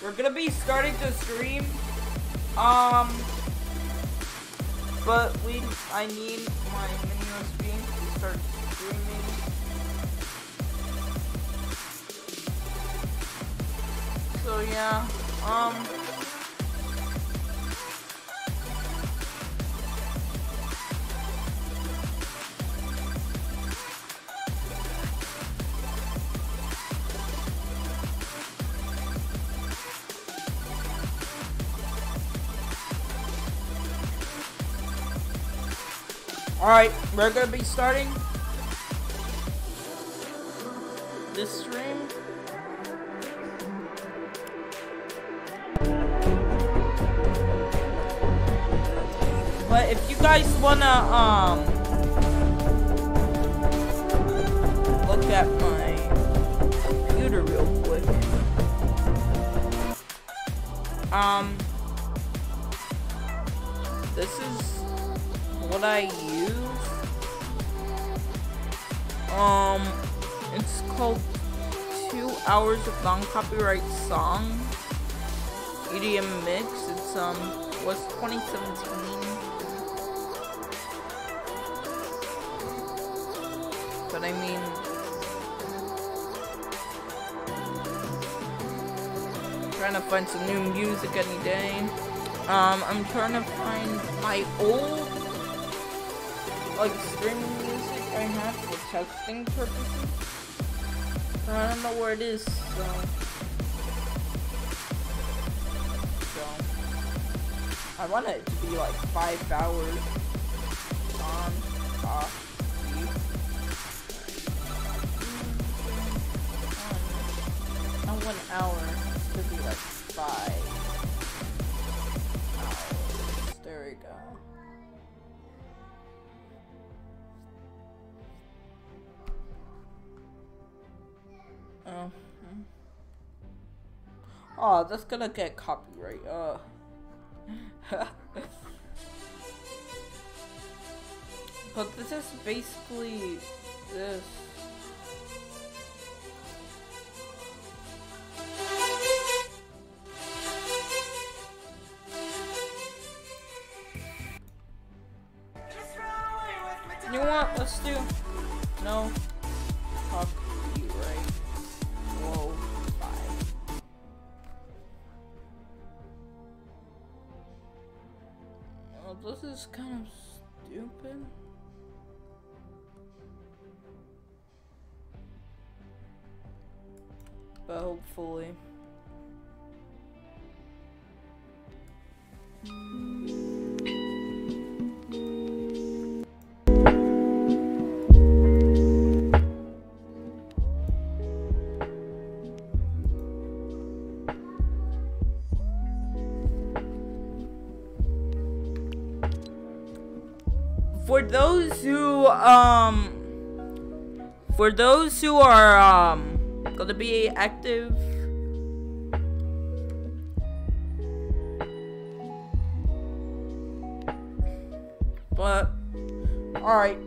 We're gonna be starting to stream, but I need my mini USB to start streaming. So yeah, alright, we're gonna be starting this stream. But if you guys wanna look at my computer real quick. This is what I use. It's called 2 Hours of Non-Copyright Song EDM Mix. It's was 2017. But I mean, I'm trying to find some new music any day. I'm trying to find my old, like, streaming music I have for testing purposes. I don't know where it is, so I want it to be like 5 hours on top. 1 hour could be like 5 hours. There we go. Oh, that's gonna get copyright. But this is basically this. You know what? Let's do no copyright. Whoa, 5. Oh, this is kind of stupid. But hopefully. For those who are gonna be active, but alright,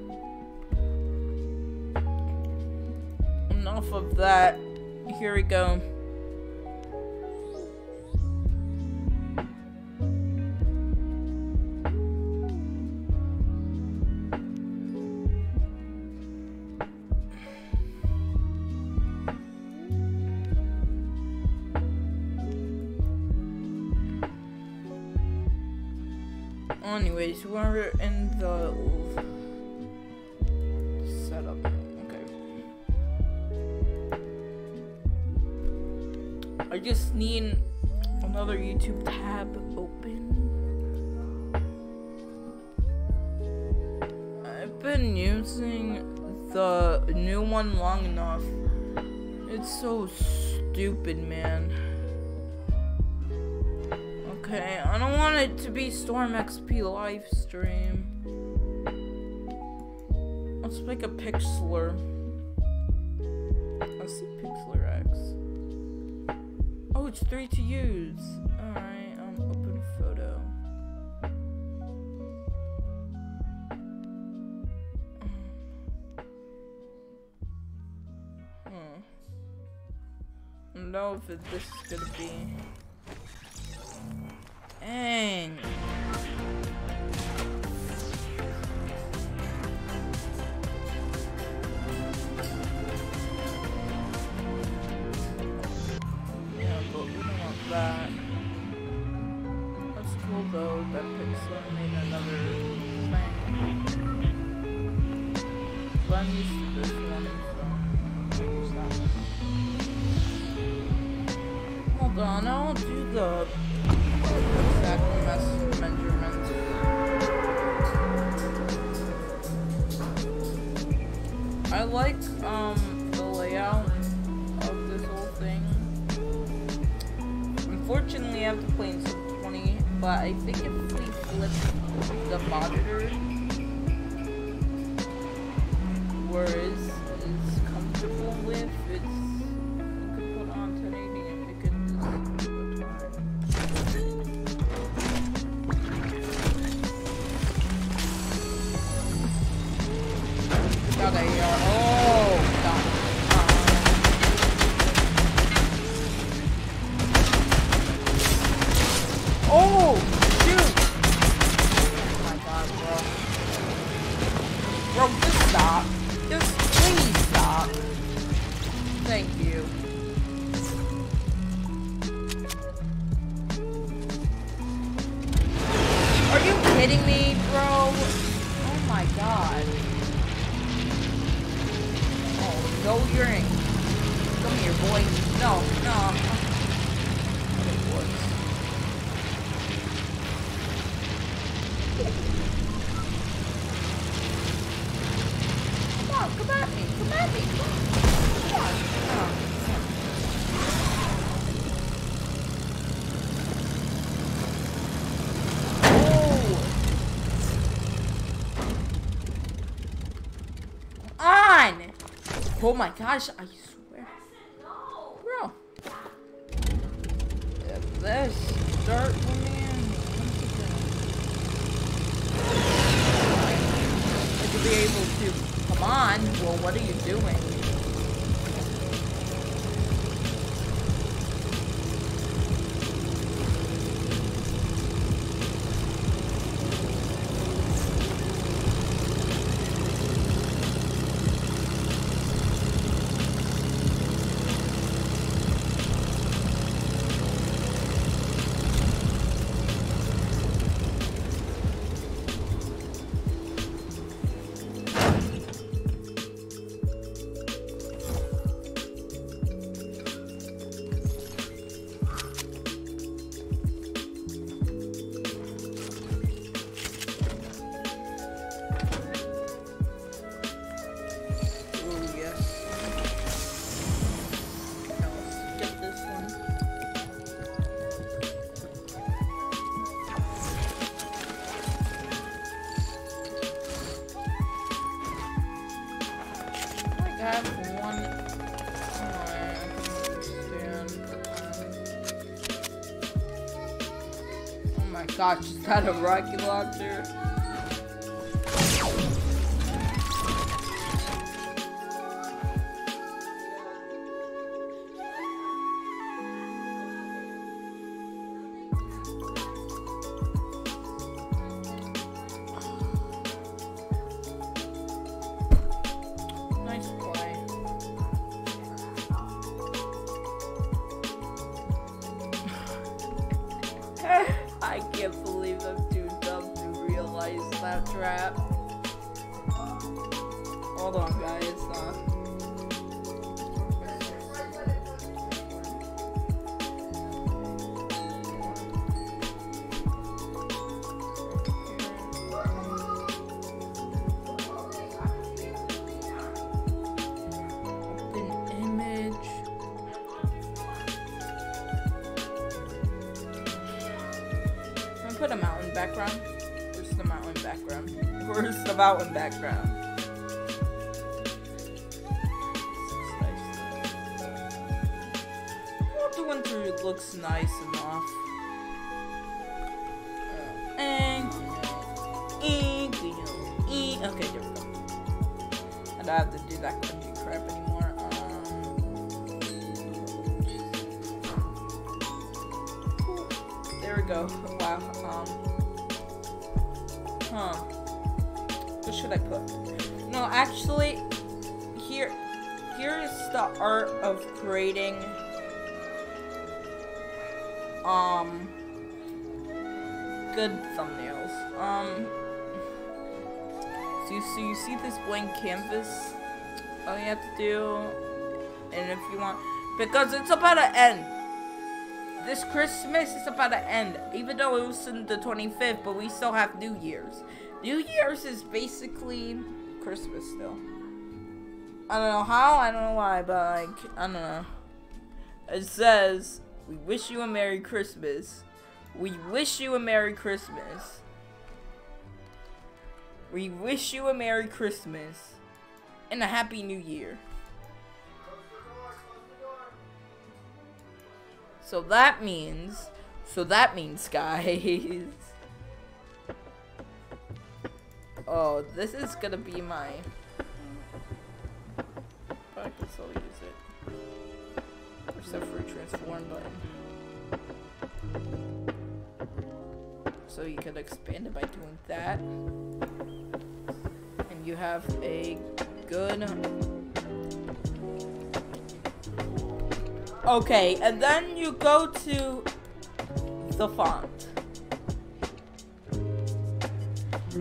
enough of that. Here we go. Anyways, we're in the setup. Okay. I just need another YouTube tab open. I've been using the new one long enough. It's so stupid, man. Okay, I don't want it to be Storm XP live stream. Let's make a Pixlr. Let's see Pixlr X. Oh, it's 3 to use. Alright, open photo. I don't know if this is gonna be. Dang. Yeah, but we don't want that. That's cool though, that Pixlr made another thing. But I'm used to this one, so I'll use that one. Hold on, I'll do the exact measurements. I like the layout of this whole thing. Unfortunately, I have to play in sub 20, but I think if we flip the monitor where is comfortable with. It's you can put on 1080 and we can just do the time. Oh, there you are. Oh, God. Oh, shoot! Oh my God, bro. Bro, just stop. Just please stop. Thank you. Are you kidding me, bro? Oh my God. Oh, no earring. Come here, boy. No, no. It works. Come on, come at me. Come at me. Come on. Come on. Come on. Oh my gosh, I swear. Bro. If this start woman I could be able to come on. Well, what are you doing? Gosh, is that a rocket launcher? Nice play. I can't believe I'm too dumb to realize that trap. Hold on, guys. Open image. Put a mountain background. Where's the mountain background? Where's the mountain background? Well, the winter looks nice enough. Okay, there we go. I don't have to do that cringy crap anymore. There we go. Wow. What should I put? No, actually, here's the art of creating good thumbnails. So you see this blank canvas? All you have to do, and if you want, because it's about to end. This Christmas is about to end, even though it was in the 25th, but we still have New Year's. New Year's is basically Christmas still. I don't know how, I don't know why, but like, I don't know. It says, we wish you a Merry Christmas. We wish you a Merry Christmas. We wish you a Merry Christmas and a Happy New Year. So that means, guys. Oh, this is gonna be my. But I can still use it. Except for transform button. So you can expand it by doing that. And you have a good. Okay, and then you go to the font.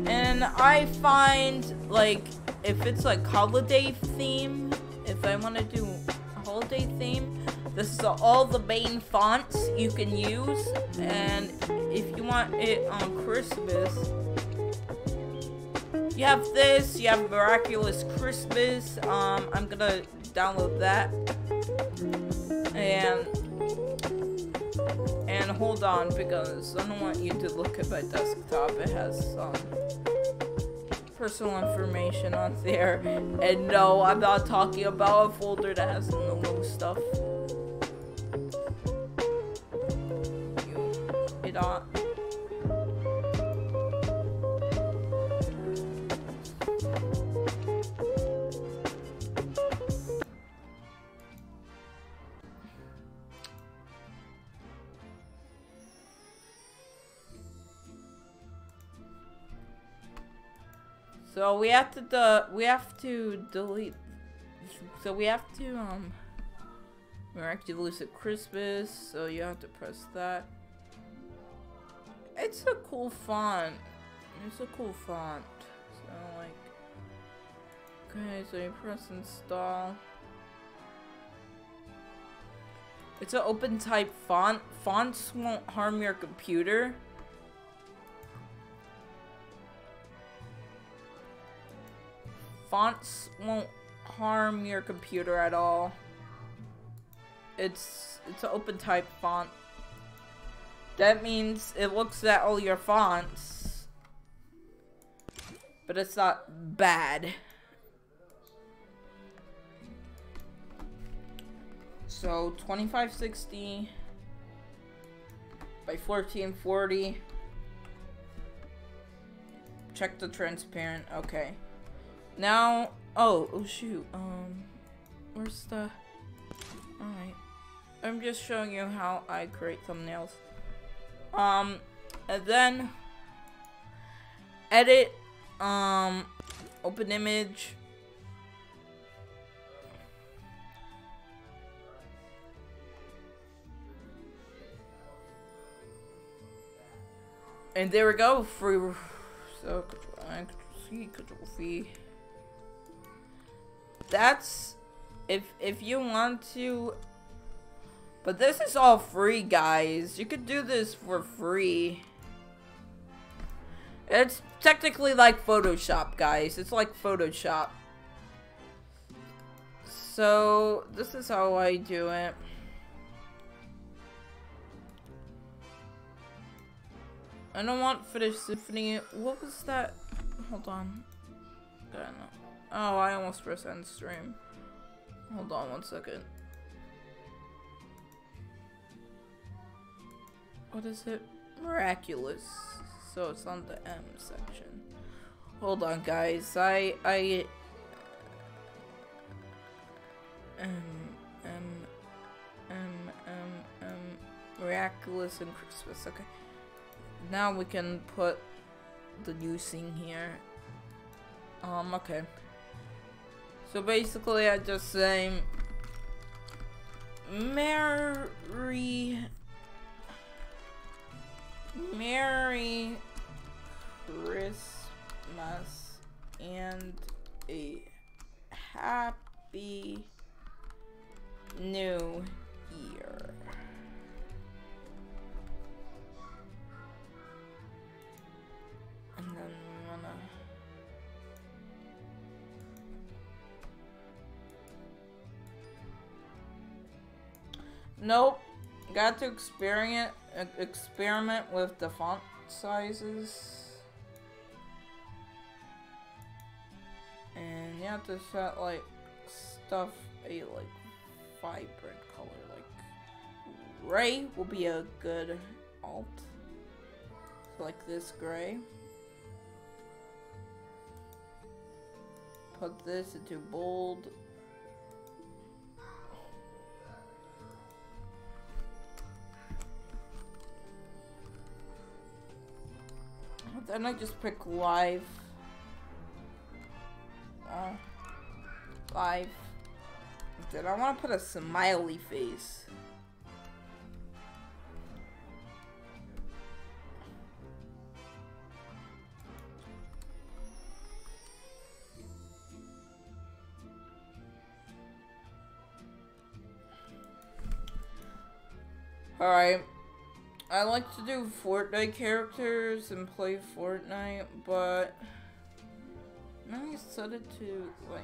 And I find, like, if it's like holiday theme, if I want to do a holiday theme, this is all the main fonts you can use. And if you want it on Christmas, you have this, you have Miraculous Christmas. I'm gonna download that. And hold on, because I don't want you to look at my desktop. It has some personal information on there. And no, I'm not talking about a folder that has no stuff. It on. So we have to delete. So we have to Miraculous at Christmas. So you have to press that. It's a cool font. It's a cool font. So like, okay. So you press install. It's an open type font. Fonts won't harm your computer. Fonts won't harm your computer at all. It's an open type font. That means it looks at all your fonts, but it's not bad. So 2560 by 1440. Check the transparent. Okay. Now, oh shoot, where's the, alright, I'm just showing you how I create thumbnails, and then, edit, open image, and there we go, free, so, Control V. That's if you want to, but this is all free, guys. You could do this for free. It's technically like Photoshop, guys. It's like Photoshop. So this is how I do it. I don't want Finish Symphony. What was that? Hold on. I don't know. Oh, I almost pressed end stream. Hold on 1 second. What is it? Miraculous. So it's on the M section. Hold on, guys. Miraculous and Christmas. Okay. Now we can put the new thing here. Okay. So basically, I just say Merry Christmas and a Happy New Year. And then I'm gonna. Nope. Got to experiment with the font sizes. have to set like stuff a like vibrant color. Like gray will be a good alt. So like this gray. Put this into bold. Then I just pick live. Live. Then I want to put a smiley face. Alright. I like to do Fortnite characters and play Fortnite, but now I set it to like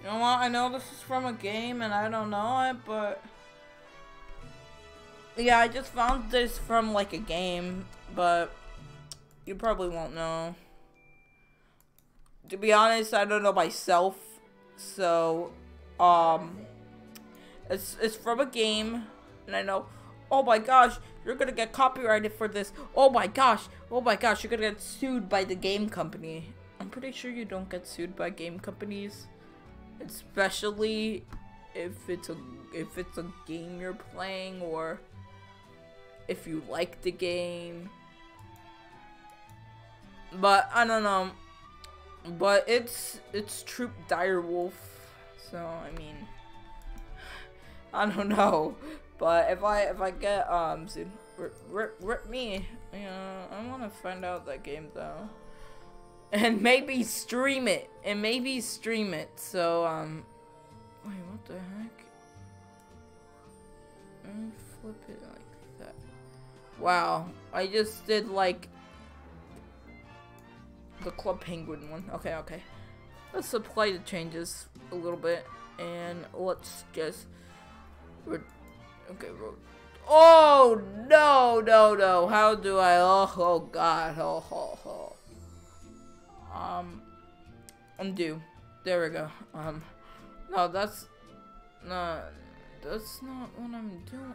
you know what, I know this is from a game and I don't know it, but yeah, I just found this from like a game, but you probably won't know. To be honest, I don't know myself, so it's from a game, and I know, oh my gosh, you're gonna get copyrighted for this. Oh my gosh, you're gonna get sued by the game company. I'm pretty sure you don't get sued by game companies. Especially if it's a game you're playing, or if you like the game. But I don't know. But it's Troop Direwolf, so I mean, I don't know. But if I get rip me, yeah, I want to find out that game though. And maybe stream it. So, wait, what the heck? Let me flip it like that. Wow, I just did like the Club Penguin one. Okay. Let's apply the changes a little bit, and let's just. Okay, oh no! How do I? Oh God! Oh. Undo. There we go. No, that's not what I'm doing.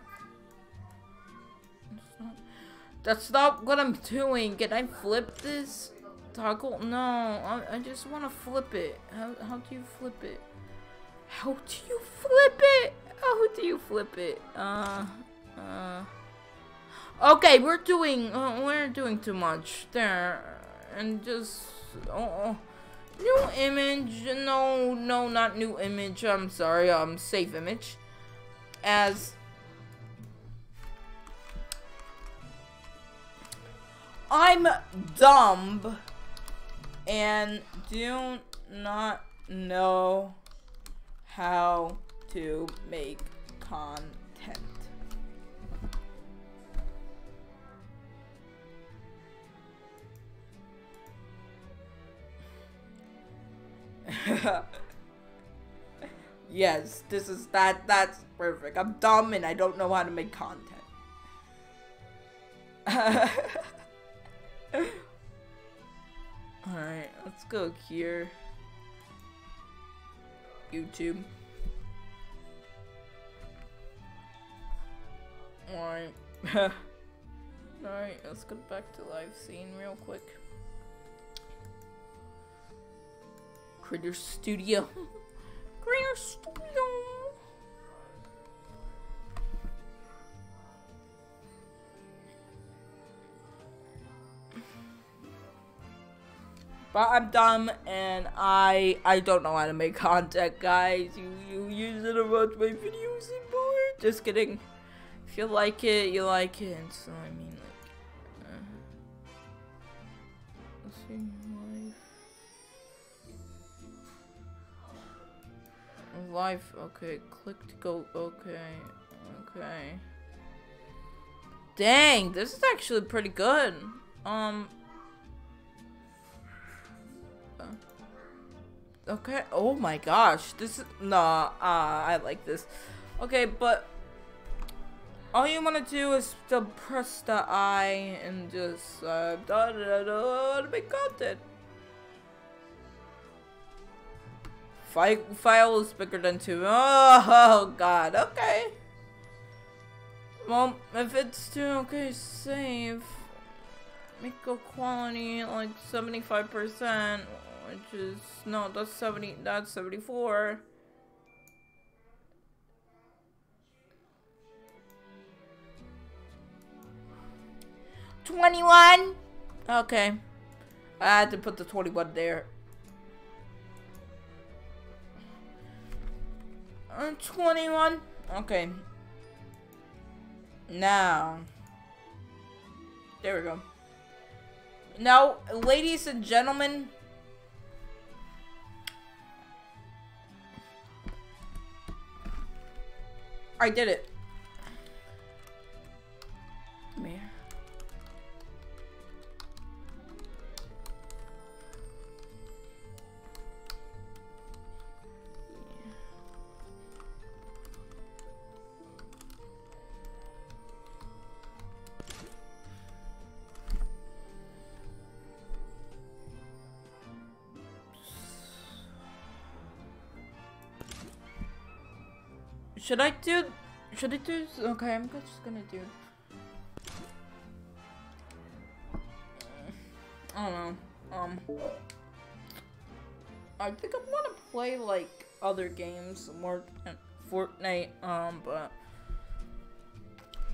That's not what I'm doing. Can I flip this? Toggle? No, I just want to flip it. How do you flip it? How do you flip it? Okay, we're doing too much there, and just new image. No, not new image. I'm sorry. Save image as. I'm dumb and do not know how to make content. Yes, that's perfect. I'm dumb and I don't know how to make content. Alright, let's go here. YouTube. Alright. Alright, let's go back to live scene real quick. Creator Studio. Creator Studio. But I'm dumb and I don't know how to make content, guys. You use it to watch my videos and more. Just kidding. If you like it, you like it. And so I mean, like, let's see, live. Okay, click to go. Okay. Dang, this is actually pretty good. Okay. Oh my gosh. This is nah. I like this. Okay, but all you want to do is to press the I and just to make content. File is bigger than 2. Oh god. Okay. Well, if it's 2, okay, save. Make a quality like 75%. Which is, no, that's 70, that's 74. $21. Okay. I had to put the 21 there. 21. Okay. Now. There we go. Now, ladies and gentlemen. I did it. Come here. Should I do, okay, I'm just gonna do, I don't know, I think I want to play, like, other games more than Fortnite, but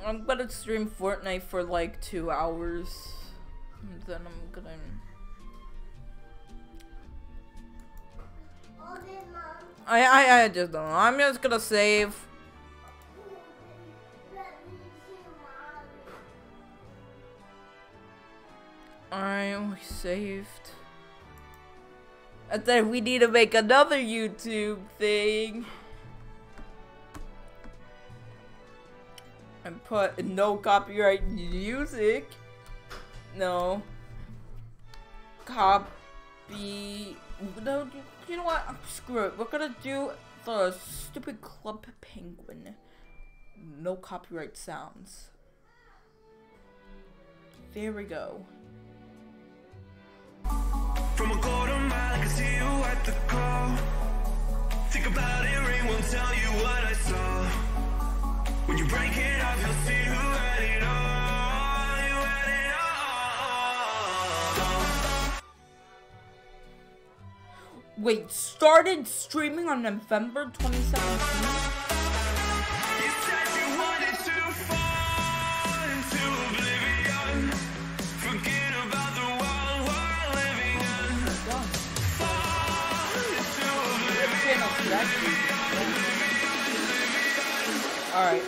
I'm gonna stream Fortnite for, like, 2 hours, and then I'm gonna, I just don't know. I'm just gonna save. Alright, we saved. And then we need to make another YouTube thing. And put no copyright music. No. Copy. No, you know what? Screw it. We're gonna do the stupid Club Penguin. No copyright sounds. There we go. From a quarter mile, I can see you at the call. Think about it, ring won't tell you what I saw. When you break it up, you'll see who had it all. You had it all. Wait, started streaming on November 2017? Alright.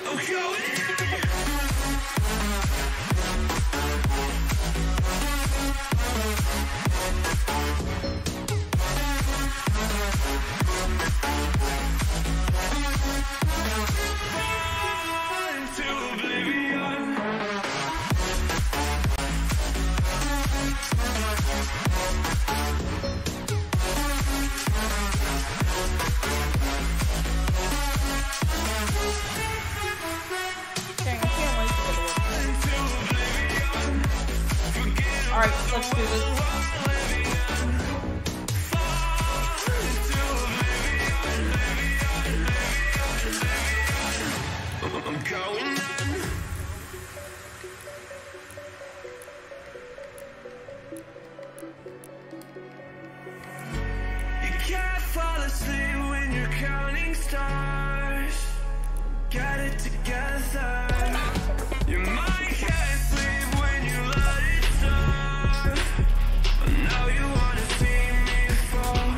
Alright, let's do this. I'm going on. You can't fall asleep when you're counting stars. Get it together. Your mind can't sleep when you let it start. Now you wanna see me fall.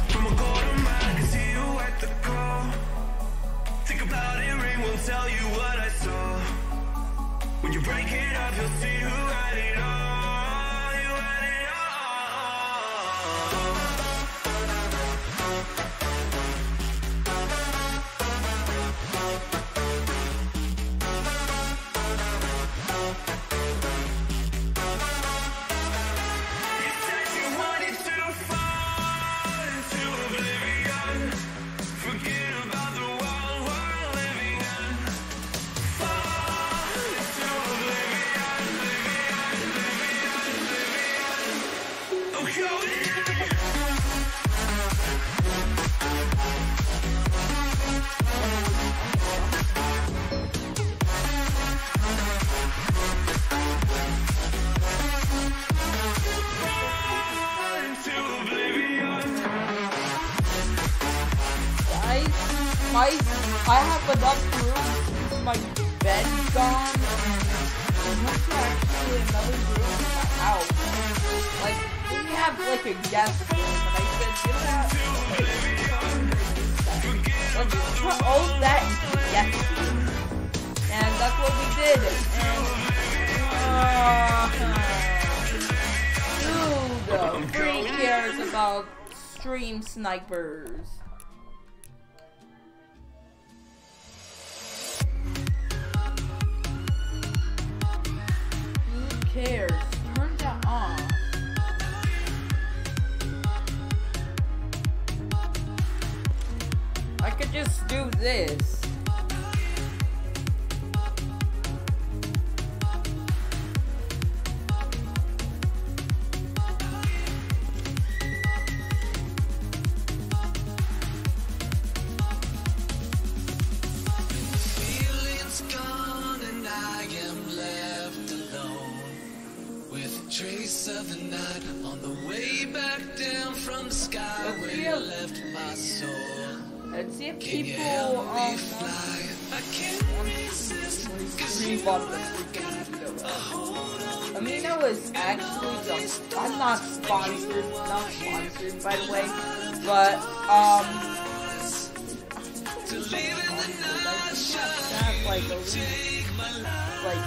From a quarter mile, I can see you at the call. Think about it, ring won't tell you what I saw. When you break it up, you'll see who had it all. You had it all. I have enough room since my bed's gone. And there's actually another room in my house. Like, we have like a guest room, and I said, you know what? Let's put all of that into the guest room. And that's what we did. And dude, free cares about stream snipers. Who cares? Turn that off. I could just do this. Trace of the night on the way back down from the sky where you left my soul. Let's see if Can you people help me fly? I can't resist, 'cause you have a hold on me. Amino is actually I'm not sponsored, by the way, but To live in the night that like a like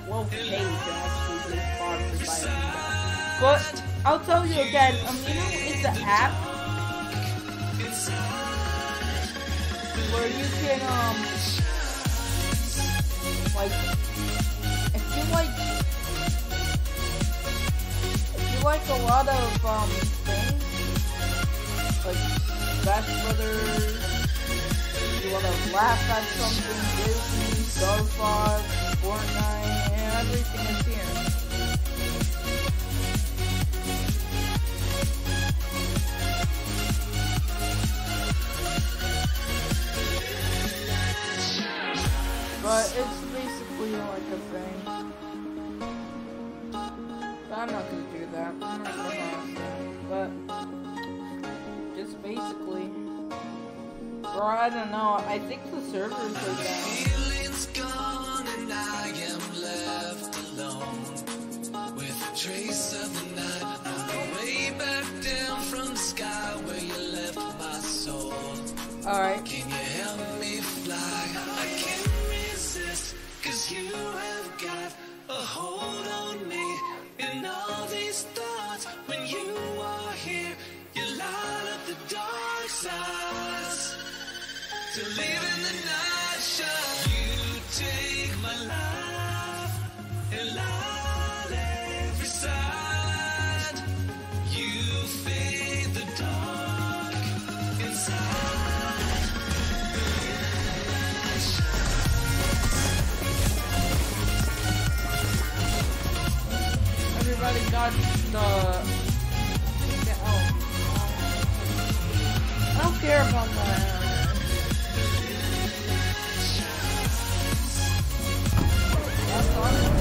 12K to actually be sponsored by Amino. But I'll tell you again, Amino is an app where you can like if you like a lot of things like Smash Brothers, you wanna laugh at something, Disney, Star Fox, Fortnite, and everything is here. But it's basically like a thing. But I'm not gonna do that. I'm not gonna ask that. But just basically, or I don't know. I think the servers are down. Feeling's gone and I am left alone with a trace of the night on the way back down from the sky where you left my soul. Alright. Can you help me fly? I can't resist, 'cause you have got a hold on me. And all these thoughts, when you are here, you light up the dark sides. To live in the night shine, you take my life and light every side. You fade the dark inside. Everybody got the. I don't care about that. That's awesome.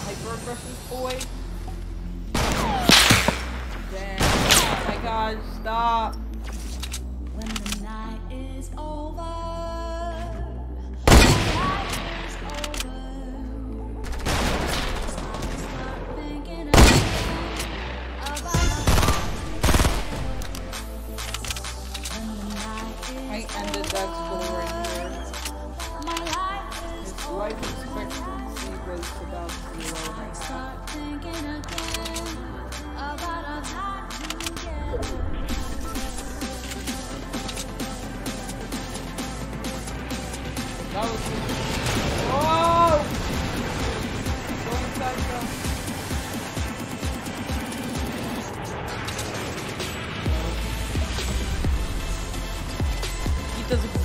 Hyper-aggressive boy. Damn. Oh my god, stop. When the night is over, start thinking about I ended that school right here. my life is His life expectancy was about 0 right now. start thinking again about our time together.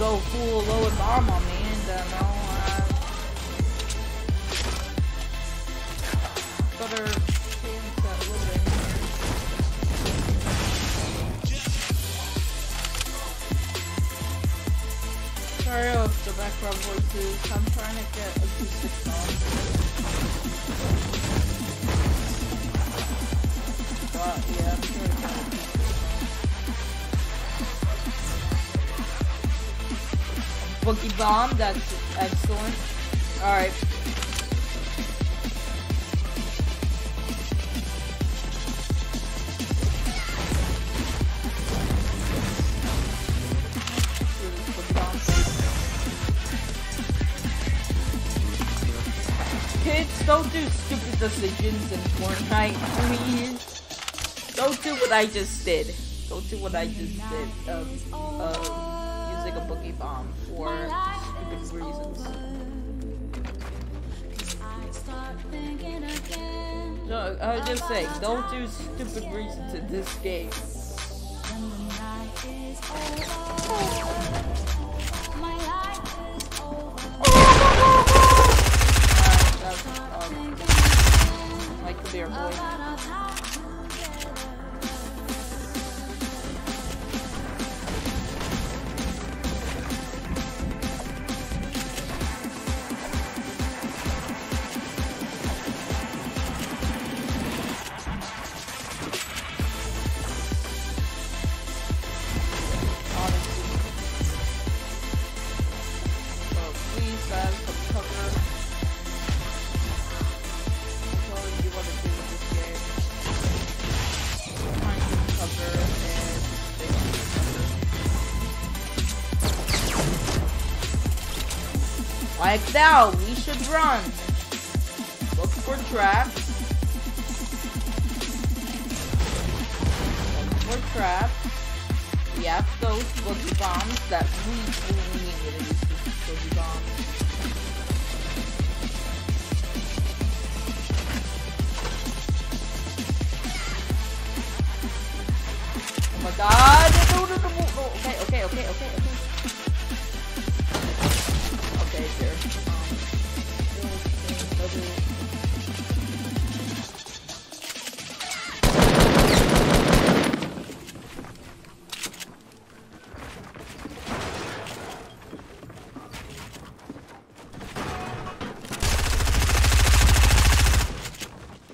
go full load bomb on me, and no, better chance at living. Sorry if the background voices. I'm trying to get acoustic songs. But yeah, I'm trying to get acoustic. Boogie Bomb, that's excellent. Alright. Kids, don't do stupid decisions in Fortnite, please. Don't do what I just did. Don't do what I just did. Using a Boogie Bomb for stupid reasons. No, I was just saying, don't do stupid reasons in this game. Like the bear boy. Like now, we should run. Look for traps. Look for traps. We have those boogie bombs that we need to use these boogie bombs. Oh my god! No. Okay. Okay, sure.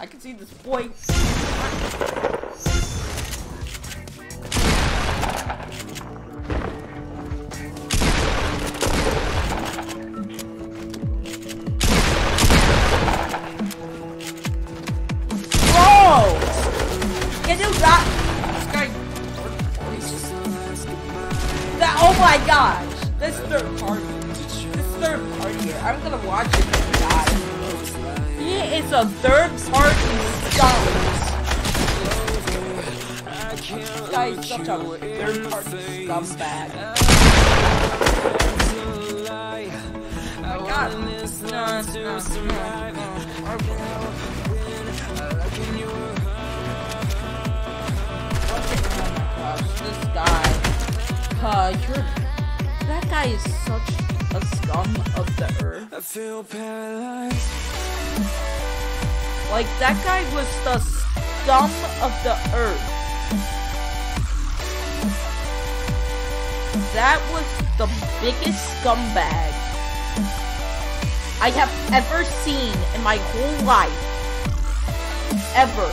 I can see this boy. Oh my gosh! This third party here. I'm gonna watch it and die. He is a third party scum. This guy is such a third party scumbag. Oh my god. This guy. That guy is such a scum of the earth. I feel paralyzed. Like, that guy was the scum of the earth. That was the biggest scumbag I have ever seen in my whole life. Ever.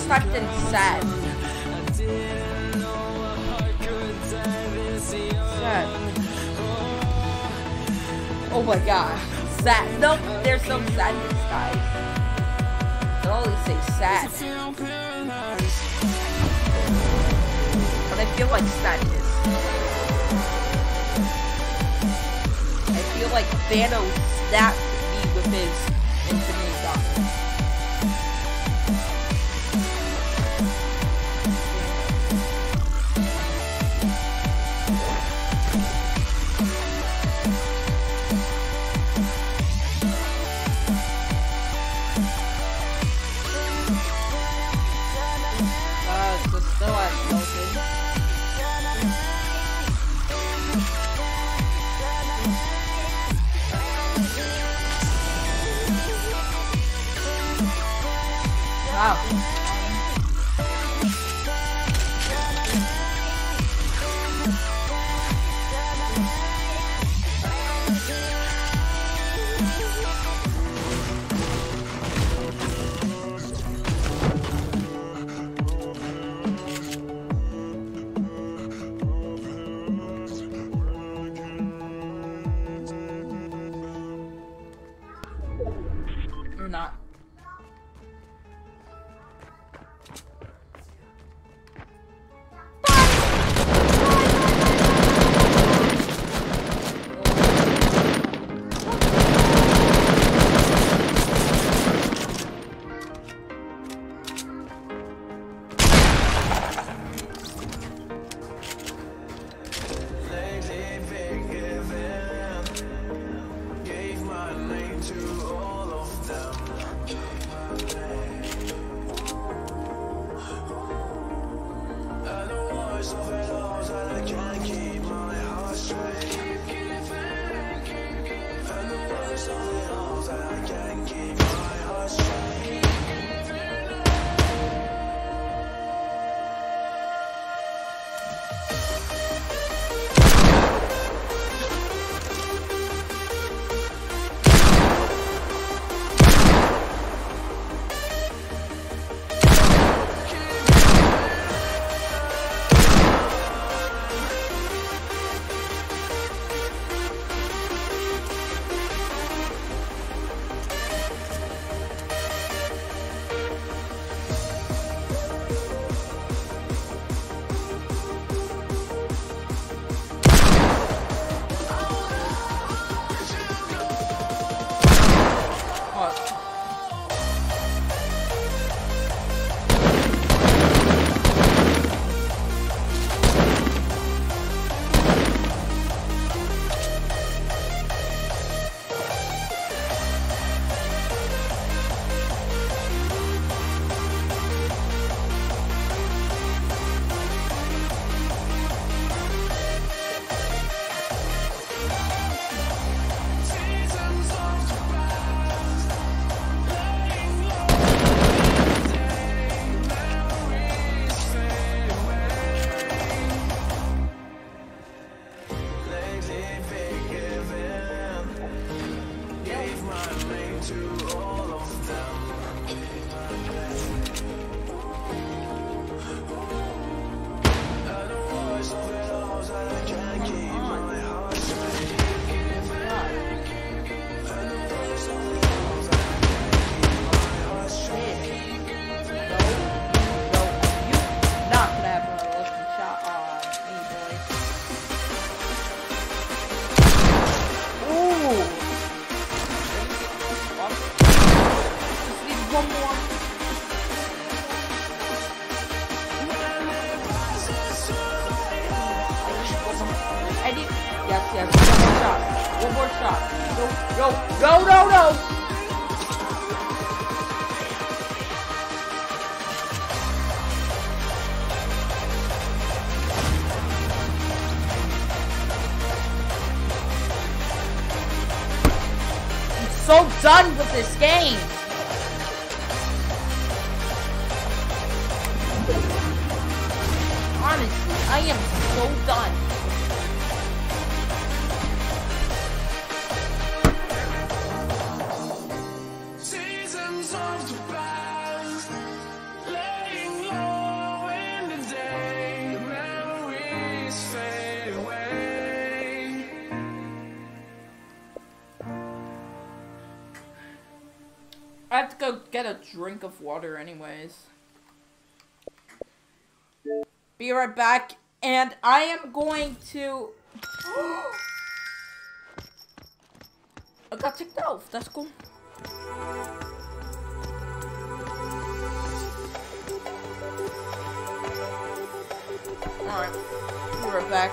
typed in sad. Sad. Oh my gosh. Sad. Nope, there's no sadness, guys. They always say sad. But I feel like sadness. I feel like Thanos snapped me with his Infinity Gauntlet. So still at Logan. Wow. You're not. Yes. One more shot. No. I'm so done with this game. Honestly, I am so done. Seasons of the past, laying go get a drink of water anyways. Be right back, and I am going to... I got ticked off, that's cool. Alright, be right back.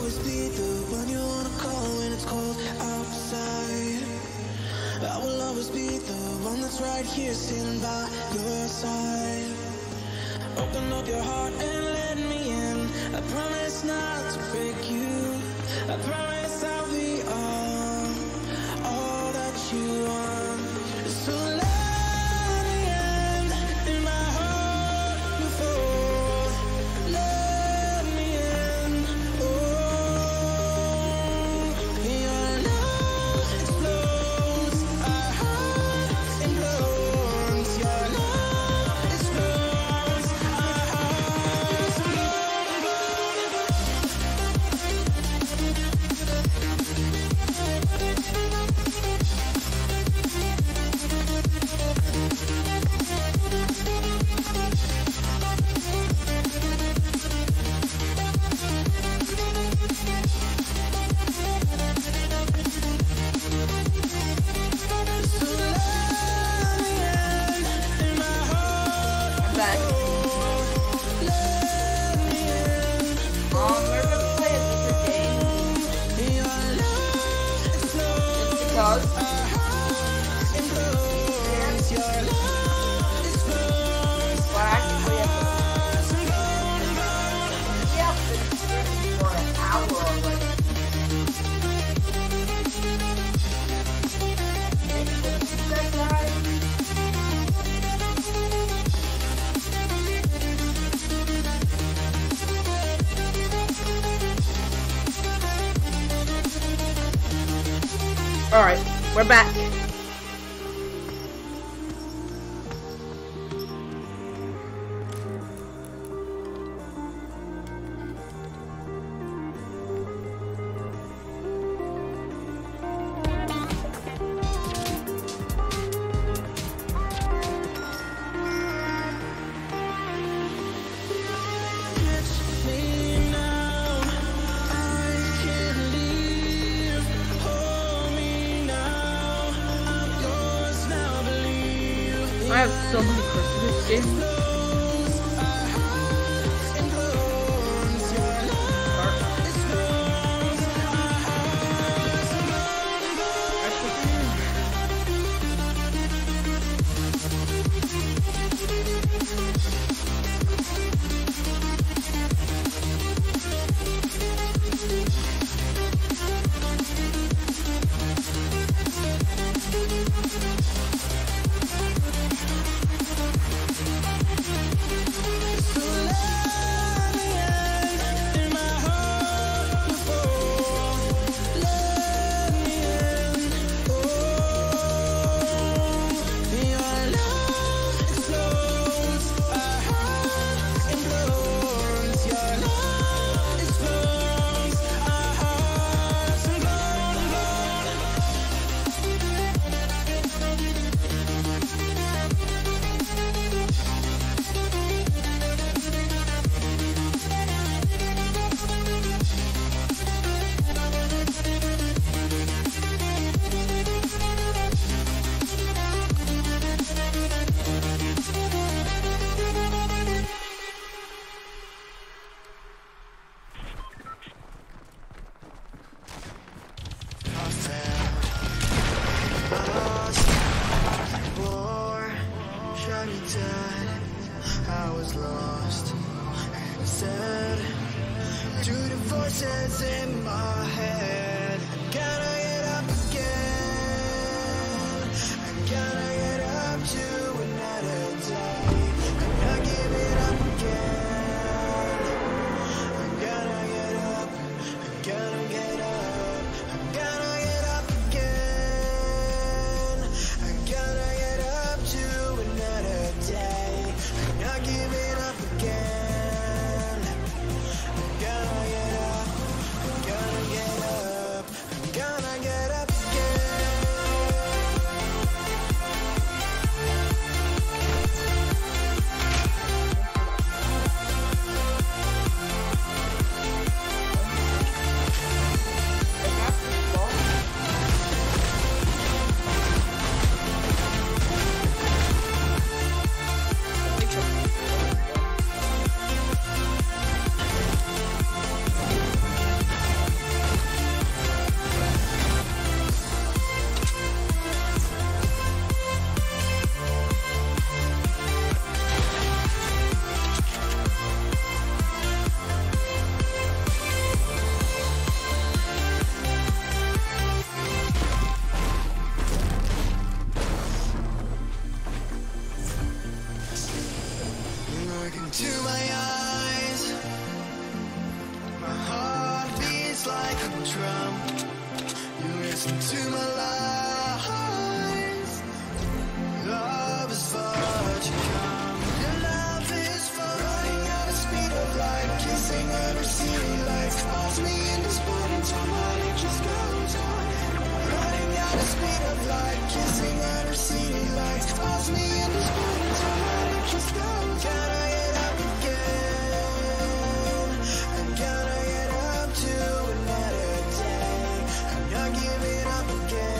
always be the one you wanna call when it's cold outside. I will always be the one that's right here standing by your side. Open up your heart and let me in. I promise not to break you. I promise I'll be all that you want. So let me in my heart before. Let me in. Oh, your love explodes. Our hearts implodes. Your love explodes. Our hearts implodes. does. But actually, yeah, it's been for an hour already. Alright, we're back. I have so many Christmas games. I was lost and sad to the voices in my head. I gotta get up again. I gotta get up to another day. I'm not giving up again. I gotta get up. I gotta get up. I gotta get up again. I gotta get up to another day. I'm not giving up again. I gotta get up. I gotta get up. I gotta get up again. Look into my eyes, my heart beats like a drum. You listen to my lies. Love is far to come. Your love is far, running at the speed of light, kissing every city lights. Calls me in this morning time, it just goes on. Running at the speed of light, kissing every city lights. Calls me in this morning time, it just goes on. Gotta get up again. I gotta get up to another day. I'm not giving up again.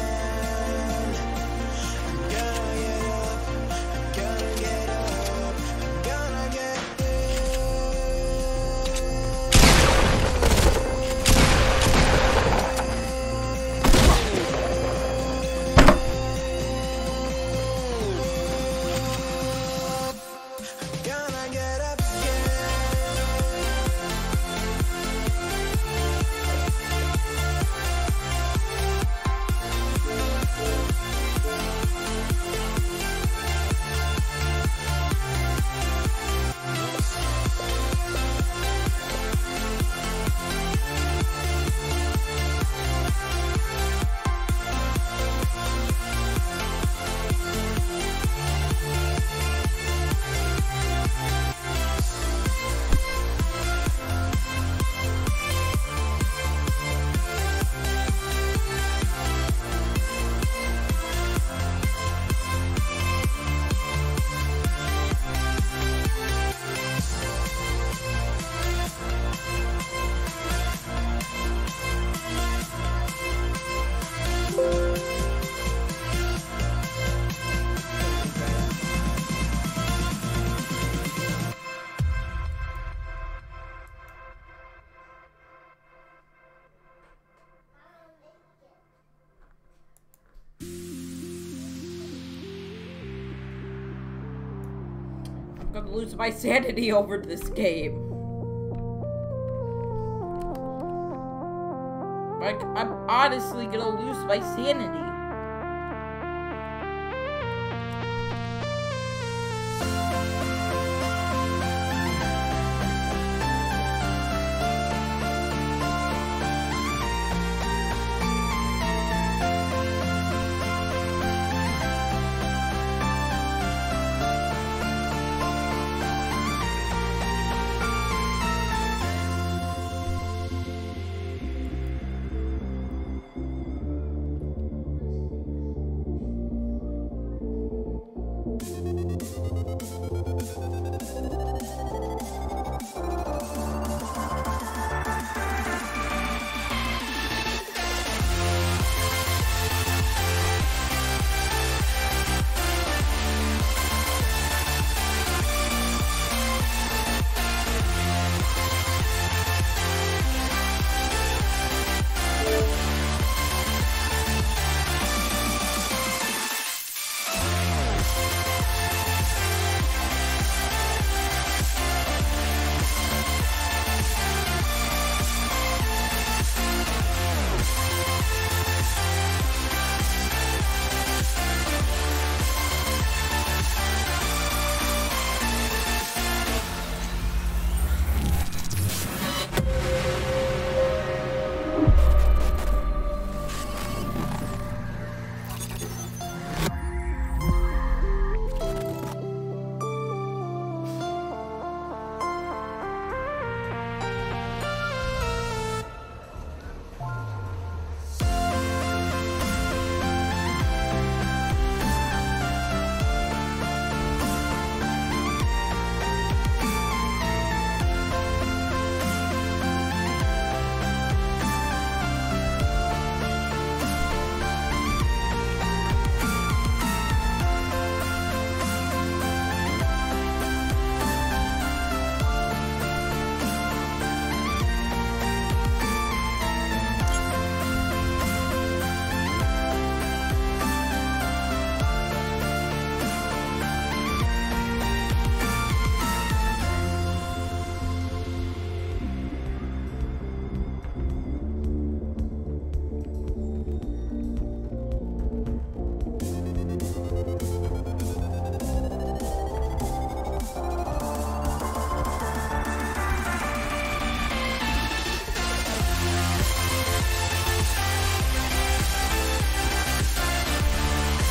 gonna lose my sanity over this game. Like, I'm honestly gonna lose my sanity.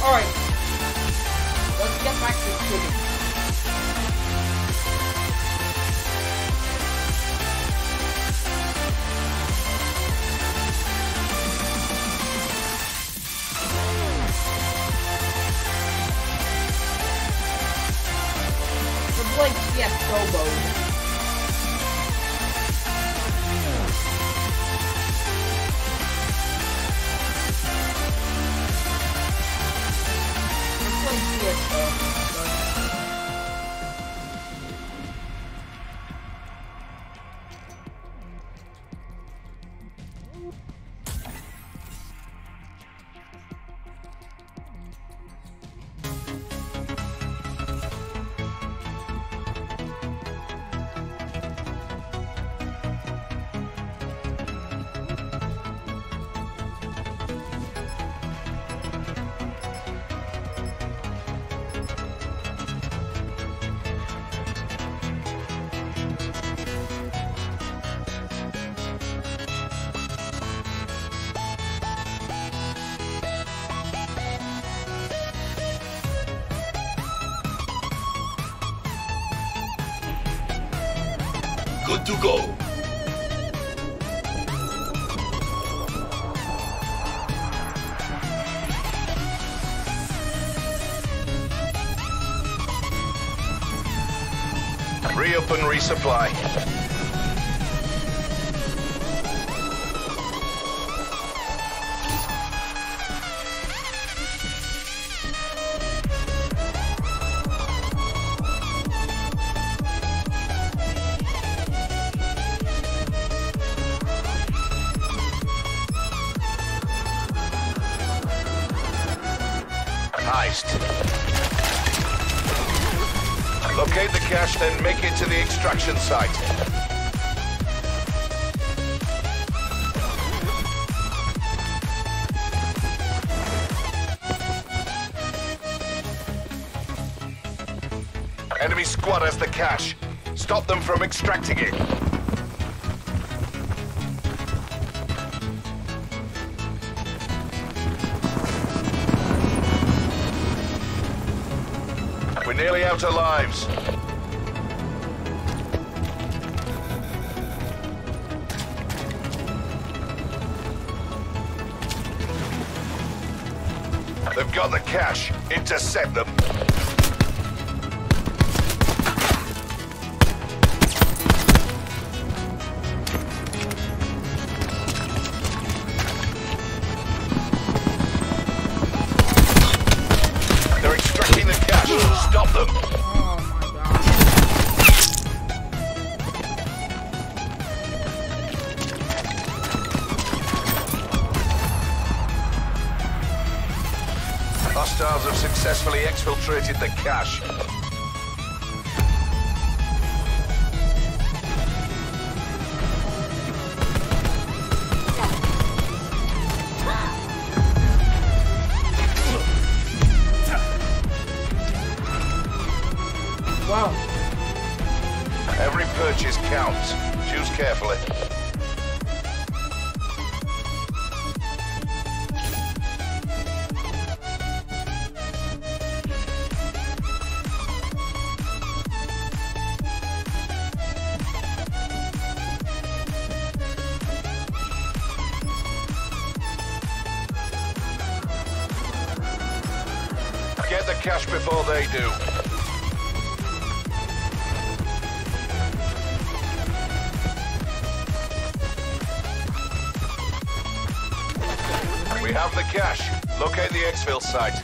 Alright. Let's get back to shooting. It's like CSGO mode. Good to go. Reopen resupply. Locate the cache, then make it to the extraction site. Enemy squad has the cache. Stop them from extracting it. We're nearly out of lives. They've got the cache. Intercept them. Stop them! Oh my god. Hostiles have successfully exfiltrated the cache. Wow. Every purchase counts. Choose carefully. Get the cache before they do. We have the cache. Locate the exfil site.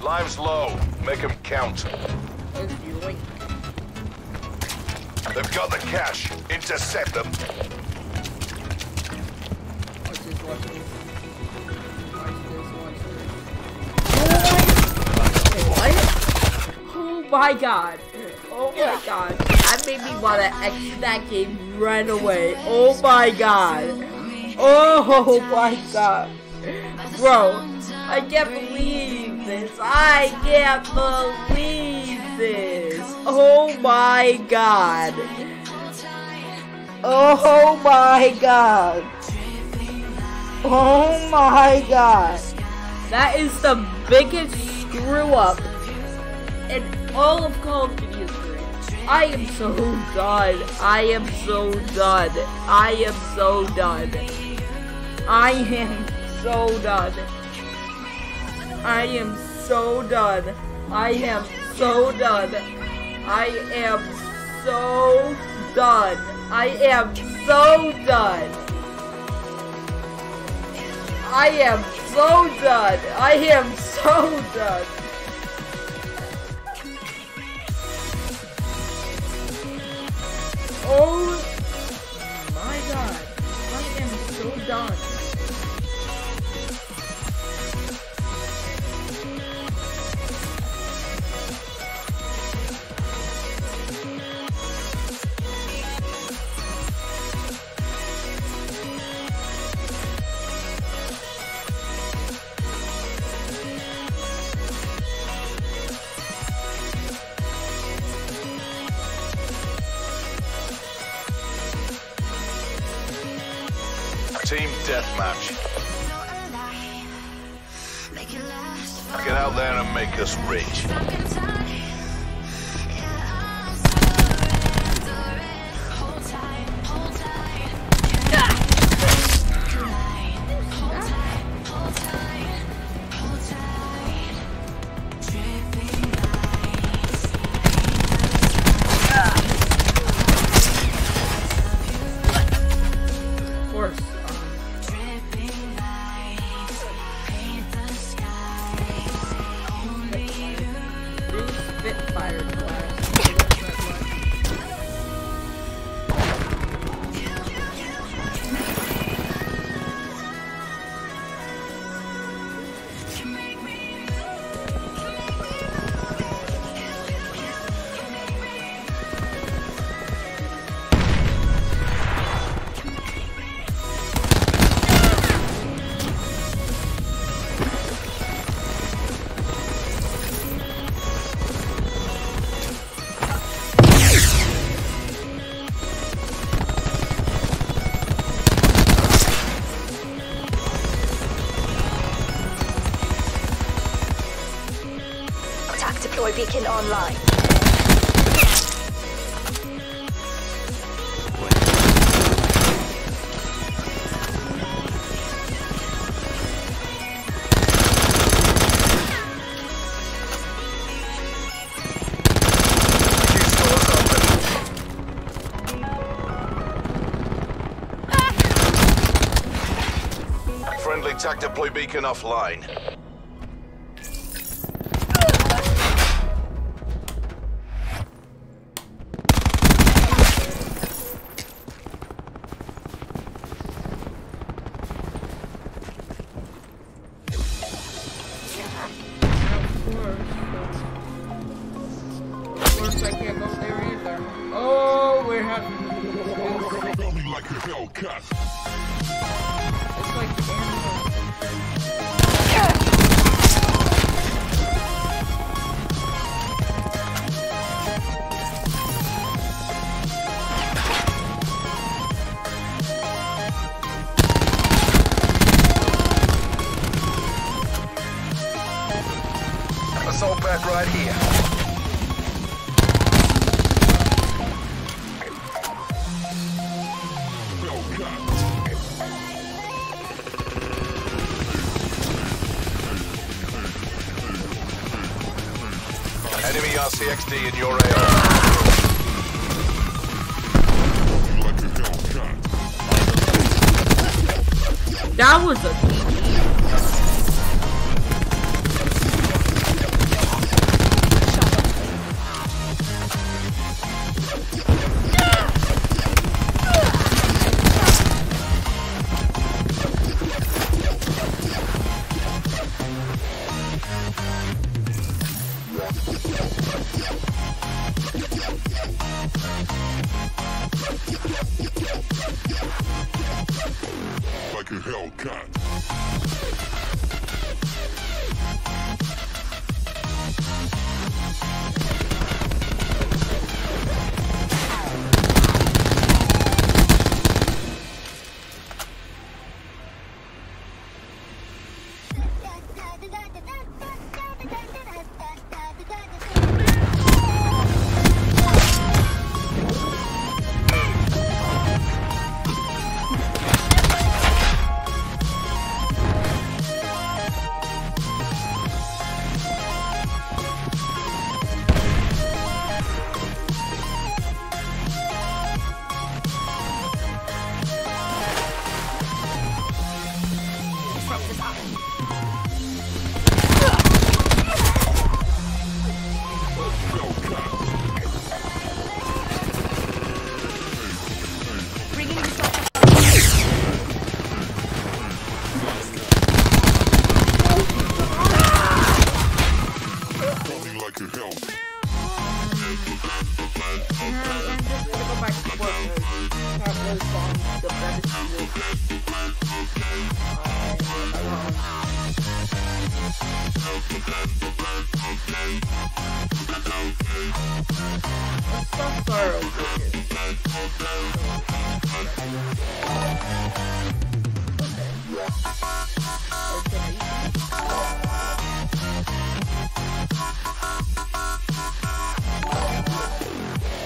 Lives low. Make them count. Where's the link? They've got the cache. Intercept them. Watch this, watch this. Watch this, watch this. What? Oh my god. Oh my god. That made me want to exit that game right away. Oh my god. Oh my god. Bro, I can't believe this. I can't believe this. Oh my god. Oh my god. Oh my god. That is the biggest screw up in all of Call of Duty history. I am so done. I am so done. I am so done. I am so done. I am so done. I am so done. I am so done. I am so done. I am so done. I am so done. Oh my god. I am so done. Team deathmatch. Get out there and make us rich. beacon online. Friendly TAC deploy beacon offline. Of course, I can't go there either. Oh, we're having. Like a Hellcat. It's like animals. Assault back right here. Enemy RCXD in your AO. That was a Like a Hellcat.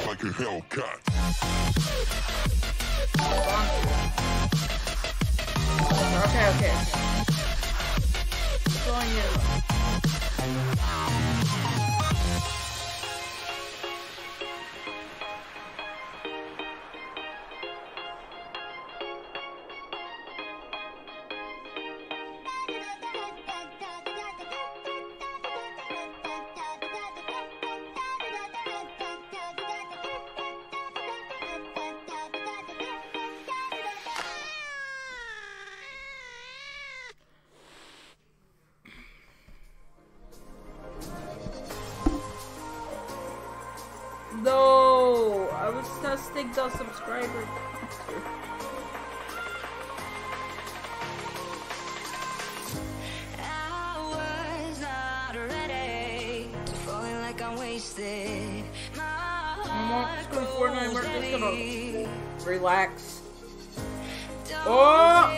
Like a Hellcat. Okay. It's on you. No, I was testing the subscriber. I was not ready to falling like I'm wasted. I'm just gonna Fortnite. We're just gonna relax. Oh!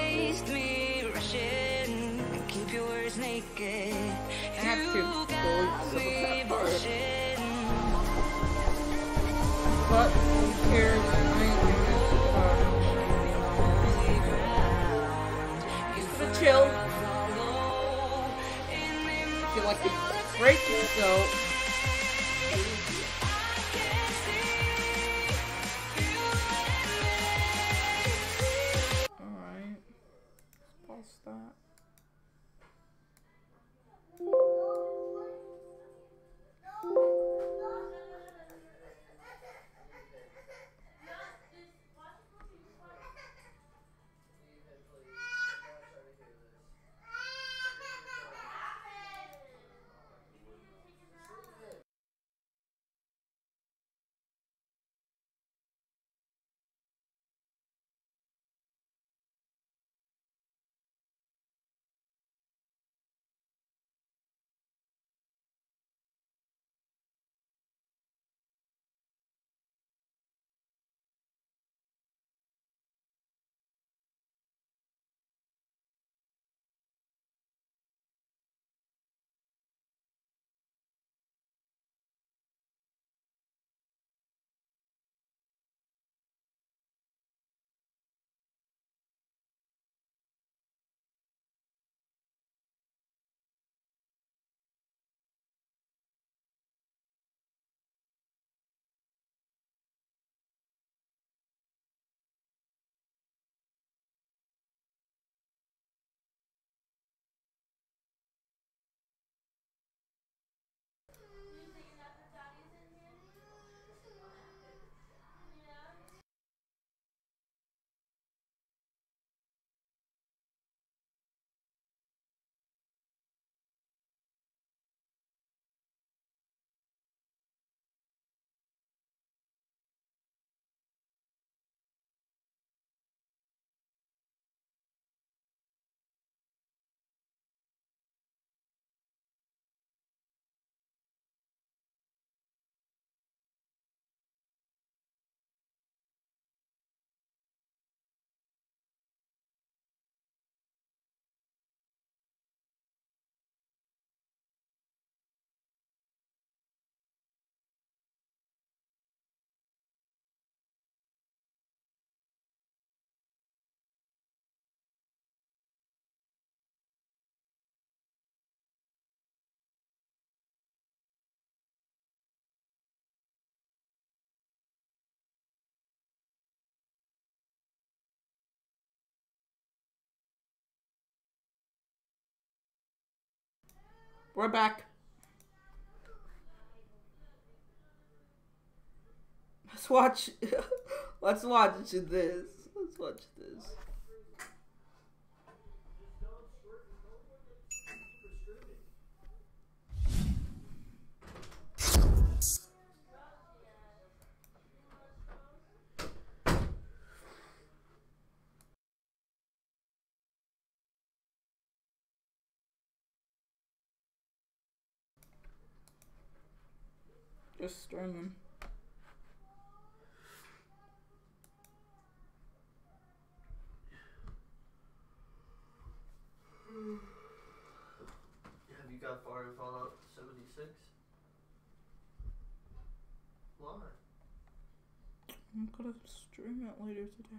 Me rushing, keep your words naked. I have to delete some of that part. But who cares? Just gonna chill. Feel like it's break, so. Alright. Let's pause that. We're back. Let's watch. Let's watch this. Let's watch this. Just streaming. Have you got far in Fallout 76? Why? I'm gonna stream it later today.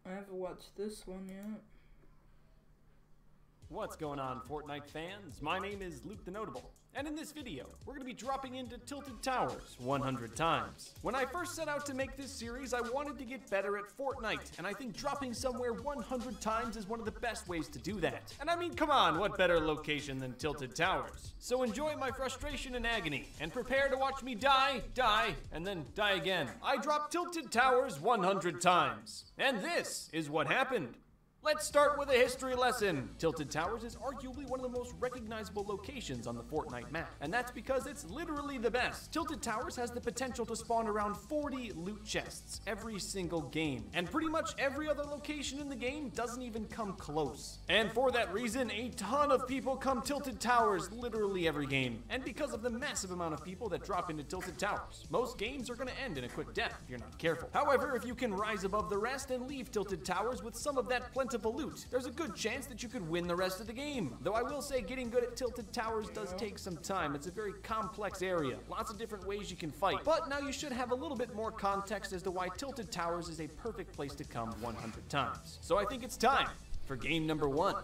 I haven't watched this one yet. What's going on, Fortnite fans? My name is Luke the Notable, and in this video, we're going to be dropping into Tilted Towers 100 times. When I first set out to make this series, I wanted to get better at Fortnite, and I think dropping somewhere 100 times is one of the best ways to do that. And I mean, come on, what better location than Tilted Towers? So enjoy my frustration and agony, and prepare to watch me die, and then die again. I dropped Tilted Towers 100 times, and this is what happened. Let's start with a history lesson. Tilted Towers is arguably one of the most recognizable locations on the Fortnite map, and that's because it's literally the best. Tilted Towers has the potential to spawn around 40 loot chests every single game, and pretty much every other location in the game doesn't even come close. And for that reason, a ton of people come Tilted Towers literally every game, and because of the massive amount of people that drop into Tilted Towers, most games are going to end in a quick death if you're not careful. However, if you can rise above the rest and leave Tilted Towers with some of that plentiful loot, there's a good chance that you could win the rest of the game. Though I will say getting good at Tilted Towers does take some time. It's a very complex area, lots of different ways you can fight, but now you should have a little bit more context as to why Tilted Towers is a perfect place to come 100 times. So I think it's time for game number 1.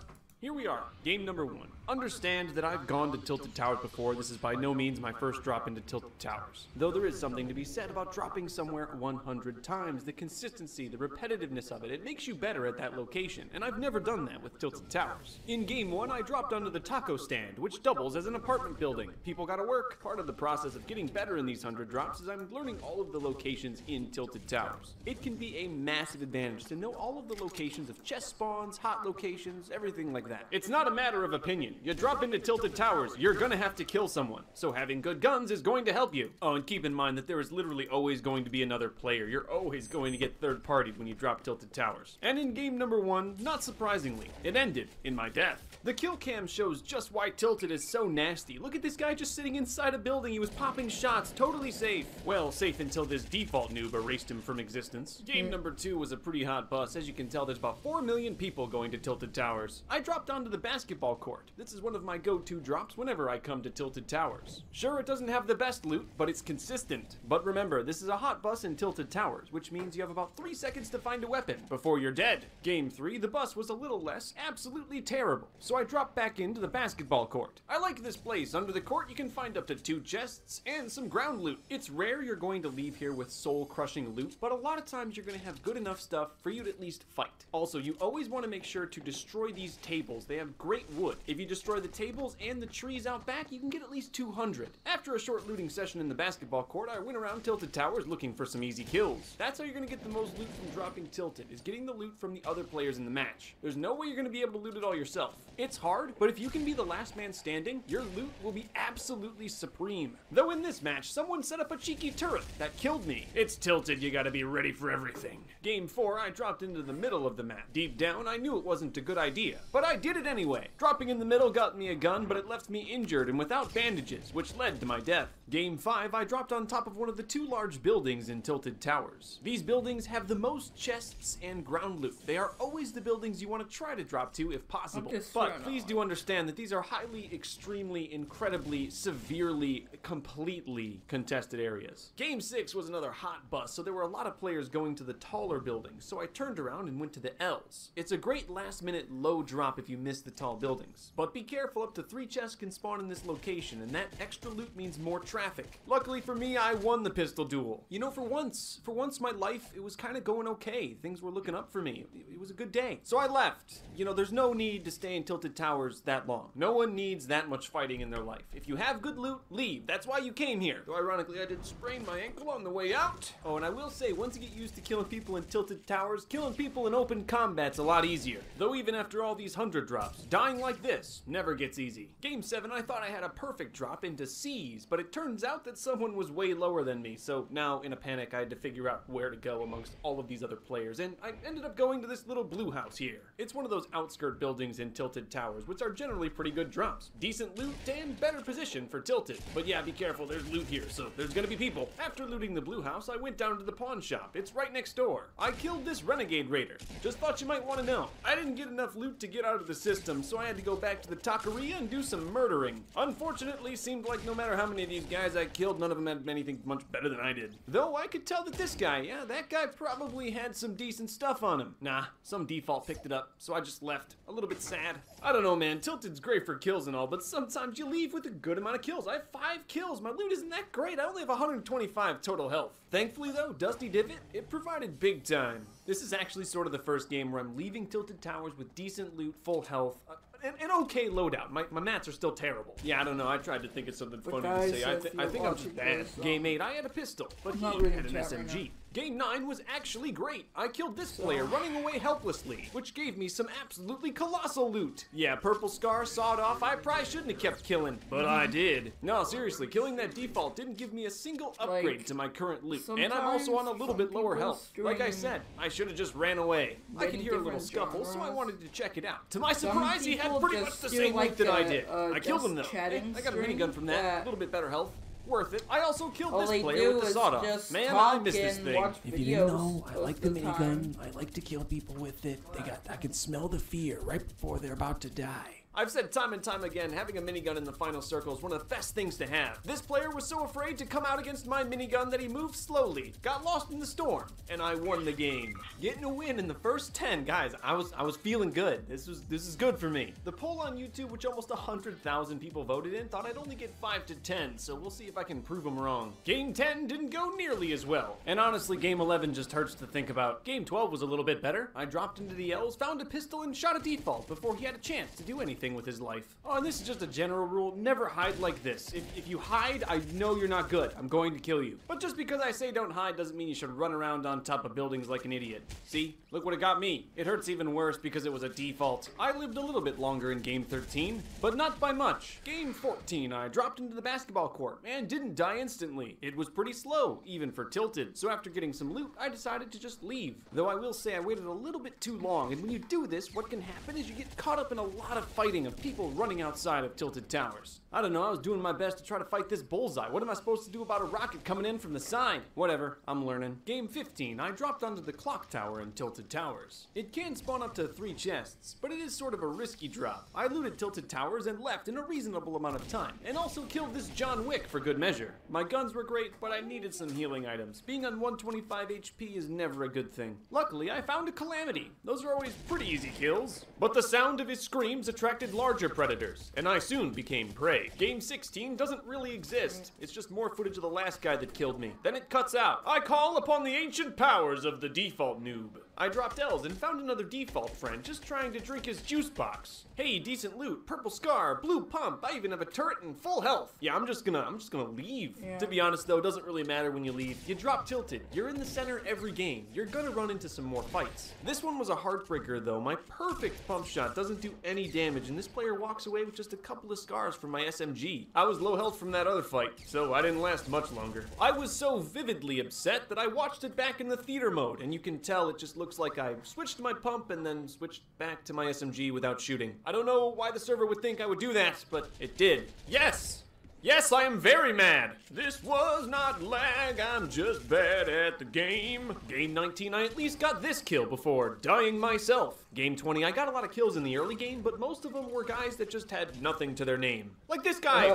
Here we are, game number 1. Understand that I've gone to Tilted Towers before. This is by no means my first drop into Tilted Towers. Though there is something to be said about dropping somewhere 100 times. The consistency, the repetitiveness of it, it makes you better at that location, and I've never done that with Tilted Towers. In game 1, I dropped onto the taco stand, which doubles as an apartment building. People gotta work. Part of the process of getting better in these 100 drops is I'm learning all of the locations in Tilted Towers. It can be a massive advantage to know all of the locations of chest spawns, hot locations, everything like that. It's not a matter of opinion. You drop into Tilted Towers, you're gonna have to kill someone. So having good guns is going to help you. Oh, and keep in mind that there is literally always going to be another player. You're always going to get third-partied when you drop Tilted Towers. And in game number 1, not surprisingly, it ended in my death. The kill cam shows just why Tilted is so nasty. Look at this guy just sitting inside a building. He was popping shots, totally safe. Well, safe until this default noob erased him from existence. Game number 2 was a pretty hot bus. As you can tell, there's about 4 million people going to Tilted Towers. I dropped onto the basketball court. This is one of my go-to drops whenever I come to Tilted Towers. Sure, it doesn't have the best loot, but it's consistent. But remember, this is a hot bus in Tilted Towers, which means you have about 3 seconds to find a weapon before you're dead. Game 3, the bus was a little less absolutely terrible, so I dropped back into the basketball court. I like this place. Under the court, you can find up to 2 chests and some ground loot. It's rare you're going to leave here with soul-crushing loot, but a lot of times you're going to have good enough stuff for you to at least fight. Also, you always want to make sure to destroy these tables. They have great wood. If you destroy the tables and the trees out back, you can get at least 200. After a short looting session in the basketball court, I went around Tilted Towers looking for some easy kills. That's how you're going to get the most loot from dropping Tilted, is getting the loot from the other players in the match. There's no way you're going to be able to loot it all yourself. It's hard, but if you can be the last man standing, your loot will be absolutely supreme. Though in this match, someone set up a cheeky turret that killed me. It's Tilted, you gotta be ready for everything. Game 4, I dropped into the middle of the map. Deep down, I knew it wasn't a good idea, but I did it anyway. Dropping in the middle got me a gun, but it left me injured and without bandages, which led to my death. Game 5, I dropped on top of one of the 2 large buildings in Tilted Towers. These buildings have the most chests and ground loot. They are always the buildings you want to try to drop to if possible. But please do understand that these are highly, extremely, incredibly, severely, completely contested areas. Game 6 was another hot bus, so there were a lot of players going to the taller buildings, so I turned around and went to the L's. It's a great last-minute low drop if you miss the tall buildings. But be careful, up to 3 chests can spawn in this location, and that extra loot means more traffic. Luckily for me, I won the pistol duel. You know, for once in my life, it was kind of going okay. Things were looking up for me. It was a good day. So I left. You know, there's no need to stay in Tilted Towers that long. No one needs that much fighting in their life. If you have good loot, leave. That's why you came here. Though ironically, I did sprain my ankle on the way out. Oh, and I will say, once you get used to killing people in Tilted Towers, killing people in open combat's a lot easier. Though even after all these 100 drops, dying like this never gets easy. Game 7, I thought I had a perfect drop into C's, but it turns out that someone was way lower than me, so now in a panic I had to figure out where to go amongst all of these other players, and I ended up going to this little blue house here. It's one of those outskirt buildings in Tilted Towers, which are generally pretty good drops. Decent loot and better position for Tilted. But yeah, be careful, there's loot here, so there's gonna be people. After looting the blue house, I went down to the pawn shop. It's right next door. I killed this renegade raider. Just thought you might want to know. I didn't get enough loot to get out of the system, so I had to go back to the taqueria and do some murdering. Unfortunately, seemed like no matter how many of these guys I killed, none of them had anything much better than I did. Though I could tell that this guy, yeah, that guy probably had some decent stuff on him. Nah, some default picked it up, so I just left. A little bit sad. I don't know, man, Tilted's great for kills and all, but sometimes you leave with a good amount of kills. I have 5 kills. My loot isn't that great. I only have 125 total health. Thankfully though, Dusty Divot, it provided big time. This is actually sort of the first game where I'm leaving Tilted Towers with decent loot, full health, an okay loadout. My mats are still terrible. Yeah, I don't know. I tried to think of something funny to say. I think I'm just bad. Game 8, I had a pistol, but he had an SMG. Game 9 was actually great. I killed this player running away helplessly, which gave me some absolutely colossal loot. Yeah, Purple Scar, sawed off, I probably shouldn't have kept killing, but I did. No, seriously, killing that default didn't give me a single upgrade to my current loot, and I'm also on a little bit lower health. Like I said, I should have just ran away. I could hear a little scuffle, so I wanted to check it out. To my surprise, he had pretty much the same loot that I did. I killed him though. Hey, I got a minigun from that, a little bit better health. Worth it. I also killed this player with the sawed-off. Man, I miss this thing. If you didn't know, I like the minigun. I like to kill people with it. I can smell the fear right before they're about to die. I've said time and time again, having a minigun in the final circle is one of the best things to have. This player was so afraid to come out against my minigun that he moved slowly, got lost in the storm, and I won the game. Getting a win in the first 10, guys, I was feeling good. This is good for me. The poll on YouTube, which almost 100,000 people voted in, thought I'd only get 5 to 10, so we'll see if I can prove them wrong. Game 10 didn't go nearly as well, and honestly, Game 11 just hurts to think about. Game 12 was a little bit better. I dropped into the L's, found a pistol, and shot a default before he had a chance to do anything with his life. Oh, and this is just a general rule, never hide like this. If you hide, I know you're not good. I'm going to kill you. But just because I say don't hide doesn't mean you should run around on top of buildings like an idiot. See? Look what it got me. It hurts even worse because it was a default. I lived a little bit longer in Game 13, but not by much. Game 14, I dropped into the basketball court and didn't die instantly. It was pretty slow, even for Tilted. So after getting some loot, I decided to just leave. Though I will say I waited a little bit too long, and when you do this, what can happen is you get caught up in a lot of fighting of people running outside of Tilted Towers. I don't know, I was doing my best to try to fight this bullseye. What am I supposed to do about a rocket coming in from the side? Whatever, I'm learning. Game 15, I dropped onto the clock tower in Tilted Towers. It can spawn up to 3 chests, but it is sort of a risky drop. I looted Tilted Towers and left in a reasonable amount of time, and also killed this John Wick for good measure. My guns were great, but I needed some healing items. Being on 125 HP is never a good thing. Luckily, I found a Calamity. Those are always pretty easy kills. But the sound of his screams attracted larger predators, and I soon became prey. Game 16 doesn't really exist. It's just more footage of the last guy that killed me. Then it cuts out. I call upon the ancient powers of the default noob. I dropped L's and found another default friend just trying to drink his juice box. Hey, decent loot, purple scar, blue pump, I even have a turret and full health. Yeah, I'm just gonna leave. Yeah. To be honest though, it doesn't really matter when you leave. You drop Tilted, you're in the center every game. You're gonna run into some more fights. This one was a heartbreaker though. My perfect pump shot doesn't do any damage and this player walks away with just a couple of scars from my SMG. I was low health from that other fight, so I didn't last much longer. I was so vividly upset that I watched it back in the theater mode, and you can tell it just looks like I switched to my pump and then switched back to my SMG without shooting. I don't know why the server would think I would do that, but it did. Yes! Yes, I am very mad. This was not lag, I'm just bad at the game. Game 19, I at least got this kill before dying myself. Game 20, I got a lot of kills in the early game, but most of them were guys that just had nothing to their name. Like this guy,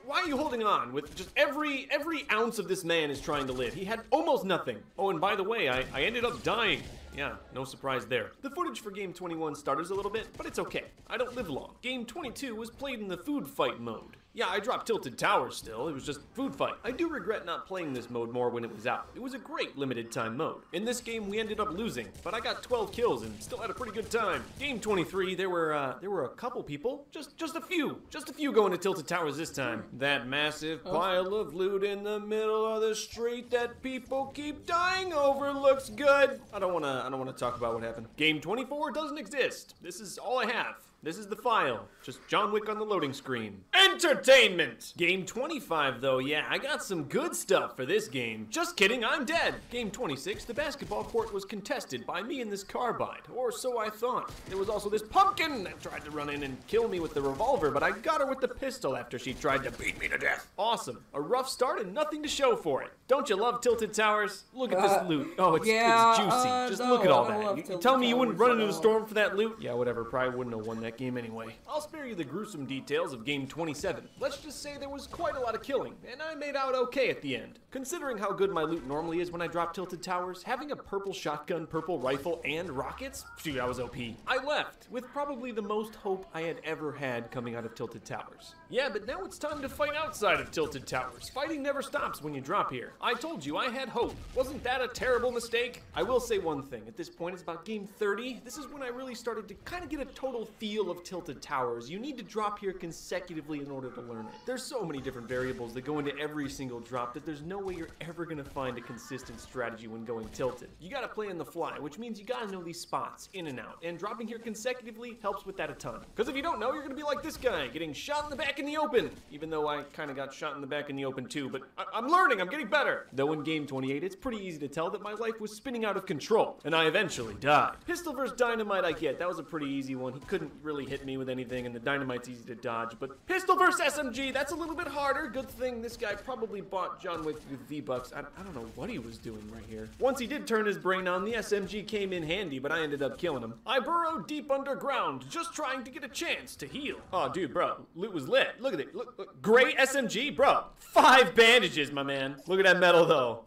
why are you holding on with just every ounce of this man is trying to live? He had almost nothing. Oh, and by the way, I ended up dying. Yeah, no surprise there. The footage for Game 21 stutters a little bit, but it's okay. I don't live long. Game 22 was played in the food fight mode. Yeah, I dropped Tilted Towers still, it was just food fight. I do regret not playing this mode more when it was out. It was a great limited time mode. In this game, we ended up losing, but I got 12 kills and still had a pretty good time. Game 23, there were a couple people, just a few going to Tilted Towers this time. That massive pile of loot in the middle of the street that people keep dying over looks good. I don't wanna talk about what happened. Game 24 doesn't exist. This is all I have. This is the file. Just John Wick on the loading screen. Entertainment! Game 25 though, yeah, I got some good stuff for this game. Just kidding, I'm dead. Game 26, the basketball court was contested by me and this carbide, or so I thought. There was also this pumpkin that tried to run in and kill me with the revolver, but I got her with the pistol after she tried to beat me to death. Awesome. A rough start and nothing to show for it. Don't you love Tilted Towers? Look at this loot. Oh, it's juicy. Just look at all that. You tell me you wouldn't run into the storm for that loot? Yeah, whatever. Probably wouldn't have won that game anyway. I'll spare you the gruesome details of Game 27. Let's just say there was quite a lot of killing, and I made out okay at the end. Considering how good my loot normally is when I drop Tilted Towers, having a purple shotgun, purple rifle, and rockets? Shoot, I was OP. I left with probably the most hope I had ever had coming out of Tilted Towers. Yeah, but now it's time to fight outside of Tilted Towers. Fighting never stops when you drop here. I told you I had hope. Wasn't that a terrible mistake? I will say one thing. At this point, it's about Game 30. This is when I really started to kind of get a total feel feel of Tilted Towers, you need to drop here consecutively in order to learn it. There's so many different variables that go into every single drop that there's no way you're ever gonna find a consistent strategy when going tilted. You gotta play on the fly, which means you gotta know these spots in and out, and dropping here consecutively helps with that a ton. Because if you don't know, you're gonna be like this guy, getting shot in the back in the open. Even though I kinda got shot in the back in the open too, but I'm learning, I'm getting better. Though in game 28, it's pretty easy to tell that my life was spinning out of control, and I eventually died. Pistol vs. Dynamite I get, that was a pretty easy one. He couldn't really hit me with anything, and the Dynamite's easy to dodge, but Pistol vs. SMG, that's a little bit harder. Good thing this guy probably bought John Wick with V-Bucks. I don't know what he was doing right here. Once he did turn his brain on, the SMG came in handy, but I ended up killing him. I burrowed deep underground, just trying to get a chance to heal. Oh, dude, bro, loot was lit. Look at it. Look. Great SMG, bro. 5 bandages, my man. Look at that metal, though.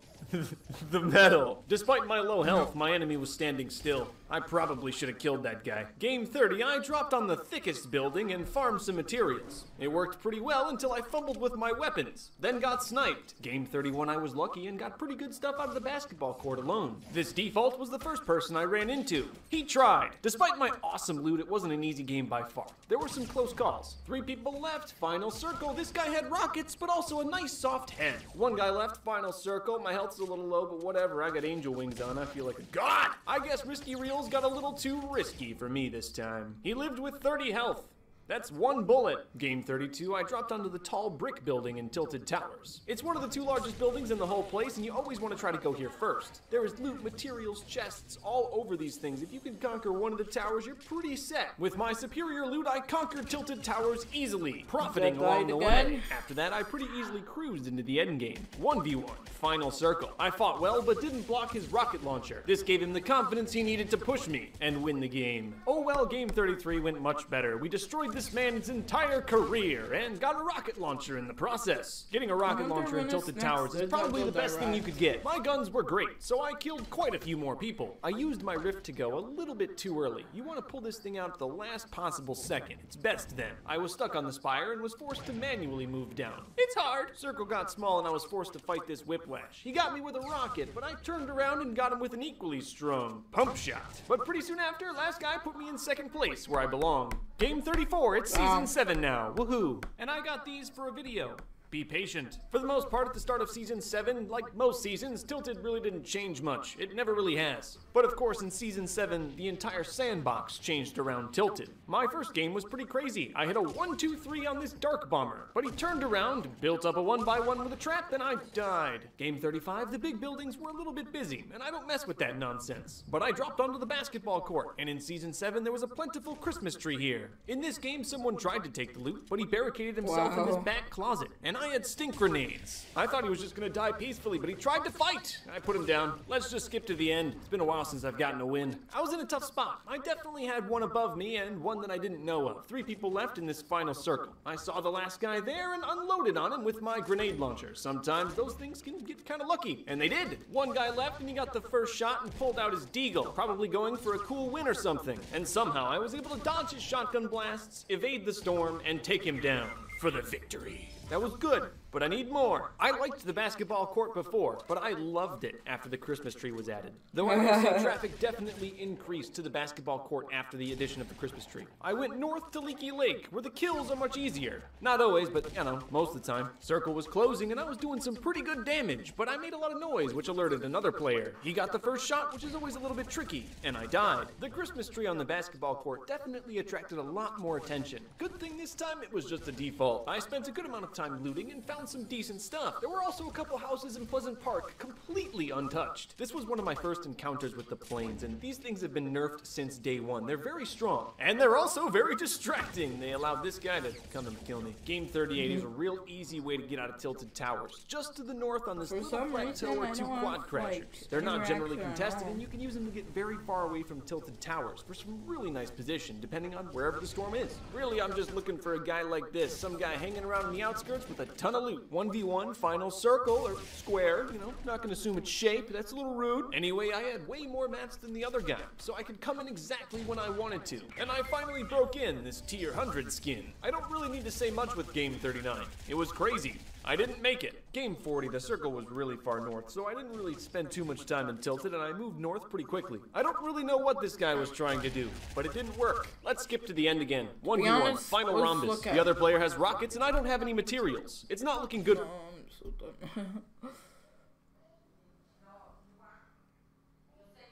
The metal. Despite my low health, my enemy was standing still. I probably should have killed that guy. Game 30, I dropped on the thickest building and farmed some materials. It worked pretty well until I fumbled with my weapons, then got sniped. Game 31, I was lucky and got pretty good stuff out of the basketball court alone. This default was the first person I ran into. He tried. Despite my awesome loot, it wasn't an easy game by far. There were some close calls. 3 people left, final circle. This guy had rockets, but also a nice soft head. 1 guy left, final circle. My health's a little low, but whatever. I got angel wings on. I feel like a god. I guess Risky Reels got a little too risky for me this time. He lived with 30 health. That's 1 bullet. Game 32, I dropped onto the tall brick building in Tilted Towers. It's one of the 2 largest buildings in the whole place, and you always want to try to go here first. There is loot, materials, chests all over these things. If you can conquer one of the towers, you're pretty set. With my superior loot, I conquered Tilted Towers easily, profiting along the way. After that, I pretty easily cruised into the endgame. 1v1, final circle. I fought well, but didn't block his rocket launcher. This gave him the confidence he needed to push me and win the game. Oh well, game 33 went much better. We destroyed this man's entire career and got a rocket launcher in the process. Getting a rocket launcher in Tilted Towers is probably the best thing you could get. My guns were great, so I killed quite a few more people. I used my Rift to go a little bit too early. You want to pull this thing out at the last possible second. It's best then. I was stuck on the spire and was forced to manually move down. It's hard. Circle got small and I was forced to fight this whiplash. He got me with a rocket, but I turned around and got him with an equally strong pump shot. But pretty soon after, last guy put me in 2nd place where I belong. Game 34, it's season 7 now, woohoo. And I got these for a video. Be patient. For the most part, at the start of Season 7, like most seasons, Tilted really didn't change much. It never really has. But of course, in Season 7, the entire sandbox changed around Tilted. My first game was pretty crazy. I hit a 1-2-3 on this Dark Bomber, but he turned around, built up a 1x1 with a trap, and I died. Game 35, the big buildings were a little bit busy, and I don't mess with that nonsense. But I dropped onto the basketball court, and in Season 7, there was a plentiful Christmas tree here. In this game, someone tried to take the loot, but he barricaded himself in his back closet, and I had stink grenades. I thought he was just gonna die peacefully, but he tried to fight. I put him down. Let's just skip to the end. It's been a while since I've gotten a win. I was in a tough spot. I definitely had one above me and one that I didn't know of. 3 people left in this final circle. I saw the last guy there and unloaded on him with my grenade launcher. Sometimes those things can get kind of lucky, and they did. 1 guy left and he got the first shot and pulled out his deagle, probably going for a cool win or something. And somehow I was able to dodge his shotgun blasts, evade the storm, and take him down for the victory. That was good, but I need more. I liked the basketball court before, but I loved it after the Christmas tree was added. Though I will say traffic definitely increased to the basketball court after the addition of the Christmas tree. I went north to Leaky Lake, where the kills are much easier. Not always, but you know, most of the time. Circle was closing and I was doing some pretty good damage, but I made a lot of noise, which alerted another player. He got the first shot, which is always a little bit tricky, and I died. The Christmas tree on the basketball court definitely attracted a lot more attention. Good thing this time it was just a default. I spent a good amount of time looting and found some decent stuff. There were also a couple houses in Pleasant Park completely untouched. This was one of my first encounters with the planes, and these things have been nerfed since day 1. They're very strong, and they're also very distracting. They allowed this guy to come and kill me. Game 38 is a real easy way to get out of Tilted Towers. Just to the north on this little plateau are 2 quad crashers. They're not generally contested, and you can use them to get very far away from Tilted Towers for some really nice position, depending on wherever the storm is. Really, I'm just looking for a guy like this, some guy hanging around in the outskirts with a ton of loot. 1v1, final circle, or square, you know, not gonna assume it's shape, that's a little rude. Anyway, I had way more mats than the other guy, so I could come in exactly when I wanted to. And I finally broke in this tier 100 skin. I don't really need to say much with game 39. It was crazy. I didn't make it. Game 40, the circle was really far north, so I didn't really spend too much time in Tilted, and I moved north pretty quickly. I don't really know what this guy was trying to do, but it didn't work. Let's skip to the end again. 1v1, final let's rhombus. look at The other player has rockets, and I don't have any materials. It's not looking good. I'm so done.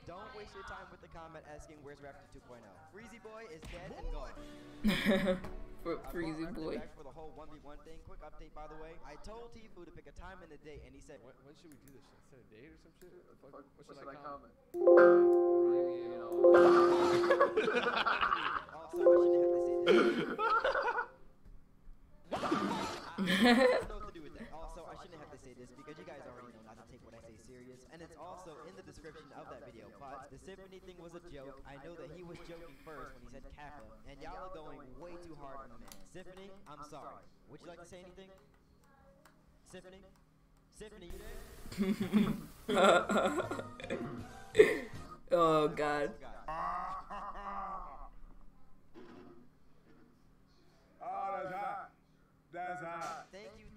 Don't waste your time with the comment asking where's Raptor 2.0. Freezy Boy is dead and gone. Freezy Boy. Back for the whole 1v1 thing. Quick update, by the way. I told Tfue to pick a time and a date, and he said, When should we do this shit? Set a date or some shit? What should I comment? Also, I shouldn't have to say this. I don't know what to do with that. Also, I shouldn't have to say this because you guys already know not to take what I say serious, and it's also in the description of that video. But the Symphony thing was a joke. I know that he was joking first when he said Kappa, and y'all are going way too hard on the man. Symphony, I'm sorry. Would you like to say anything? Symphony? Symphony, you there? Oh God. That's hot. Thank you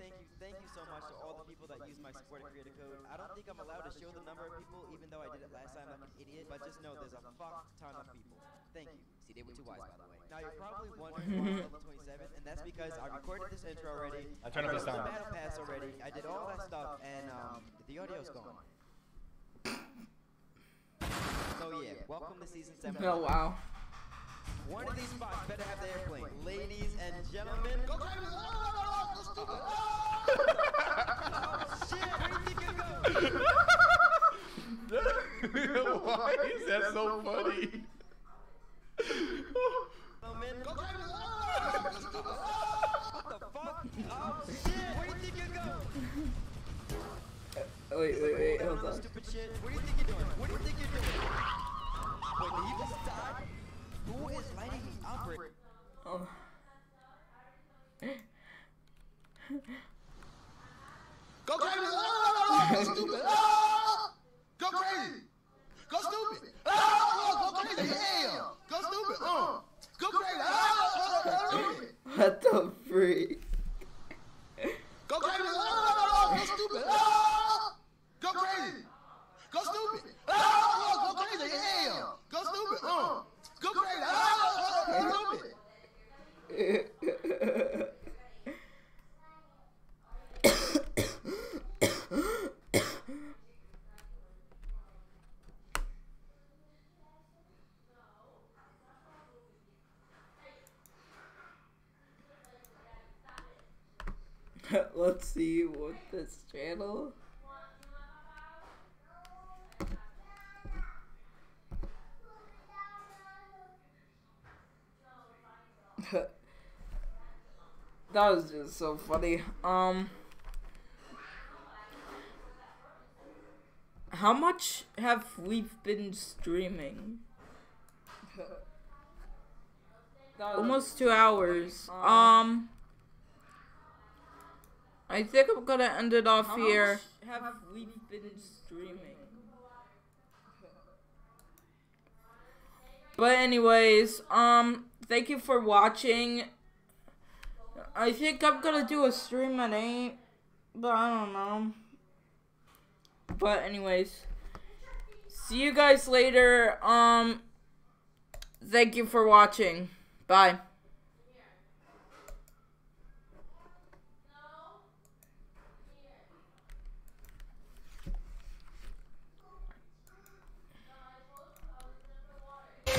so much to all the people that use my supported creator code. I don't think I'm allowed to show the number of people, even though I did it last time like an idiot, but just know there's a fuck ton of people. Thank you. See, they were too wise, by the way. Now, you're probably wondering why I'm level 27, and that's because I recorded this intro already. I turned up the sound. Battle Pass already. I did all that stuff, and the audio's gone. So yeah, welcome to season 7. Oh wow. One of these spots better have the airplane. Ladies and gentlemen, go crazy! Oh, shit, where do you think you're going? Why is that so funny? Gentlemen, go crazy! What the fuck? Oh shit, where do you think you're going? Wait, hold on. Stupid shit. What do you think you're doing? What do you think you're doing? Wait, did you just die? Who is lighting me up? Oh. Go crazy! Stupid! Go crazy! Go stupid! Go crazy! Yeah! Go stupid! Go crazy! What the freak? Go crazy! Go stupid! Go crazy! Go stupid! Go crazy! Yeah! Go stupid! Go crazy! Let's see what this channel. That was just so funny. How much have we been streaming? Almost 2 hours. I think I'm gonna end it off here. How much have we been streaming? But anyways, thank you for watching. I think I'm gonna do a stream at 8, but I don't know. But anyways, see you guys later. Thank you for watching. Bye. You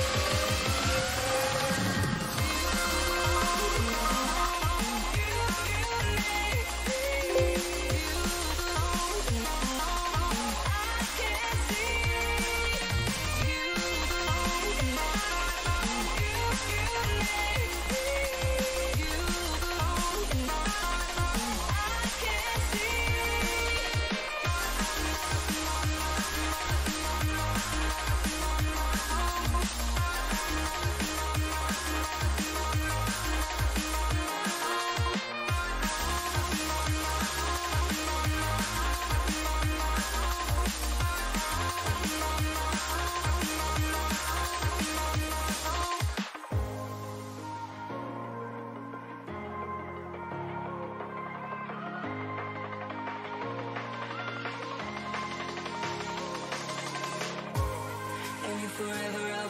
forever.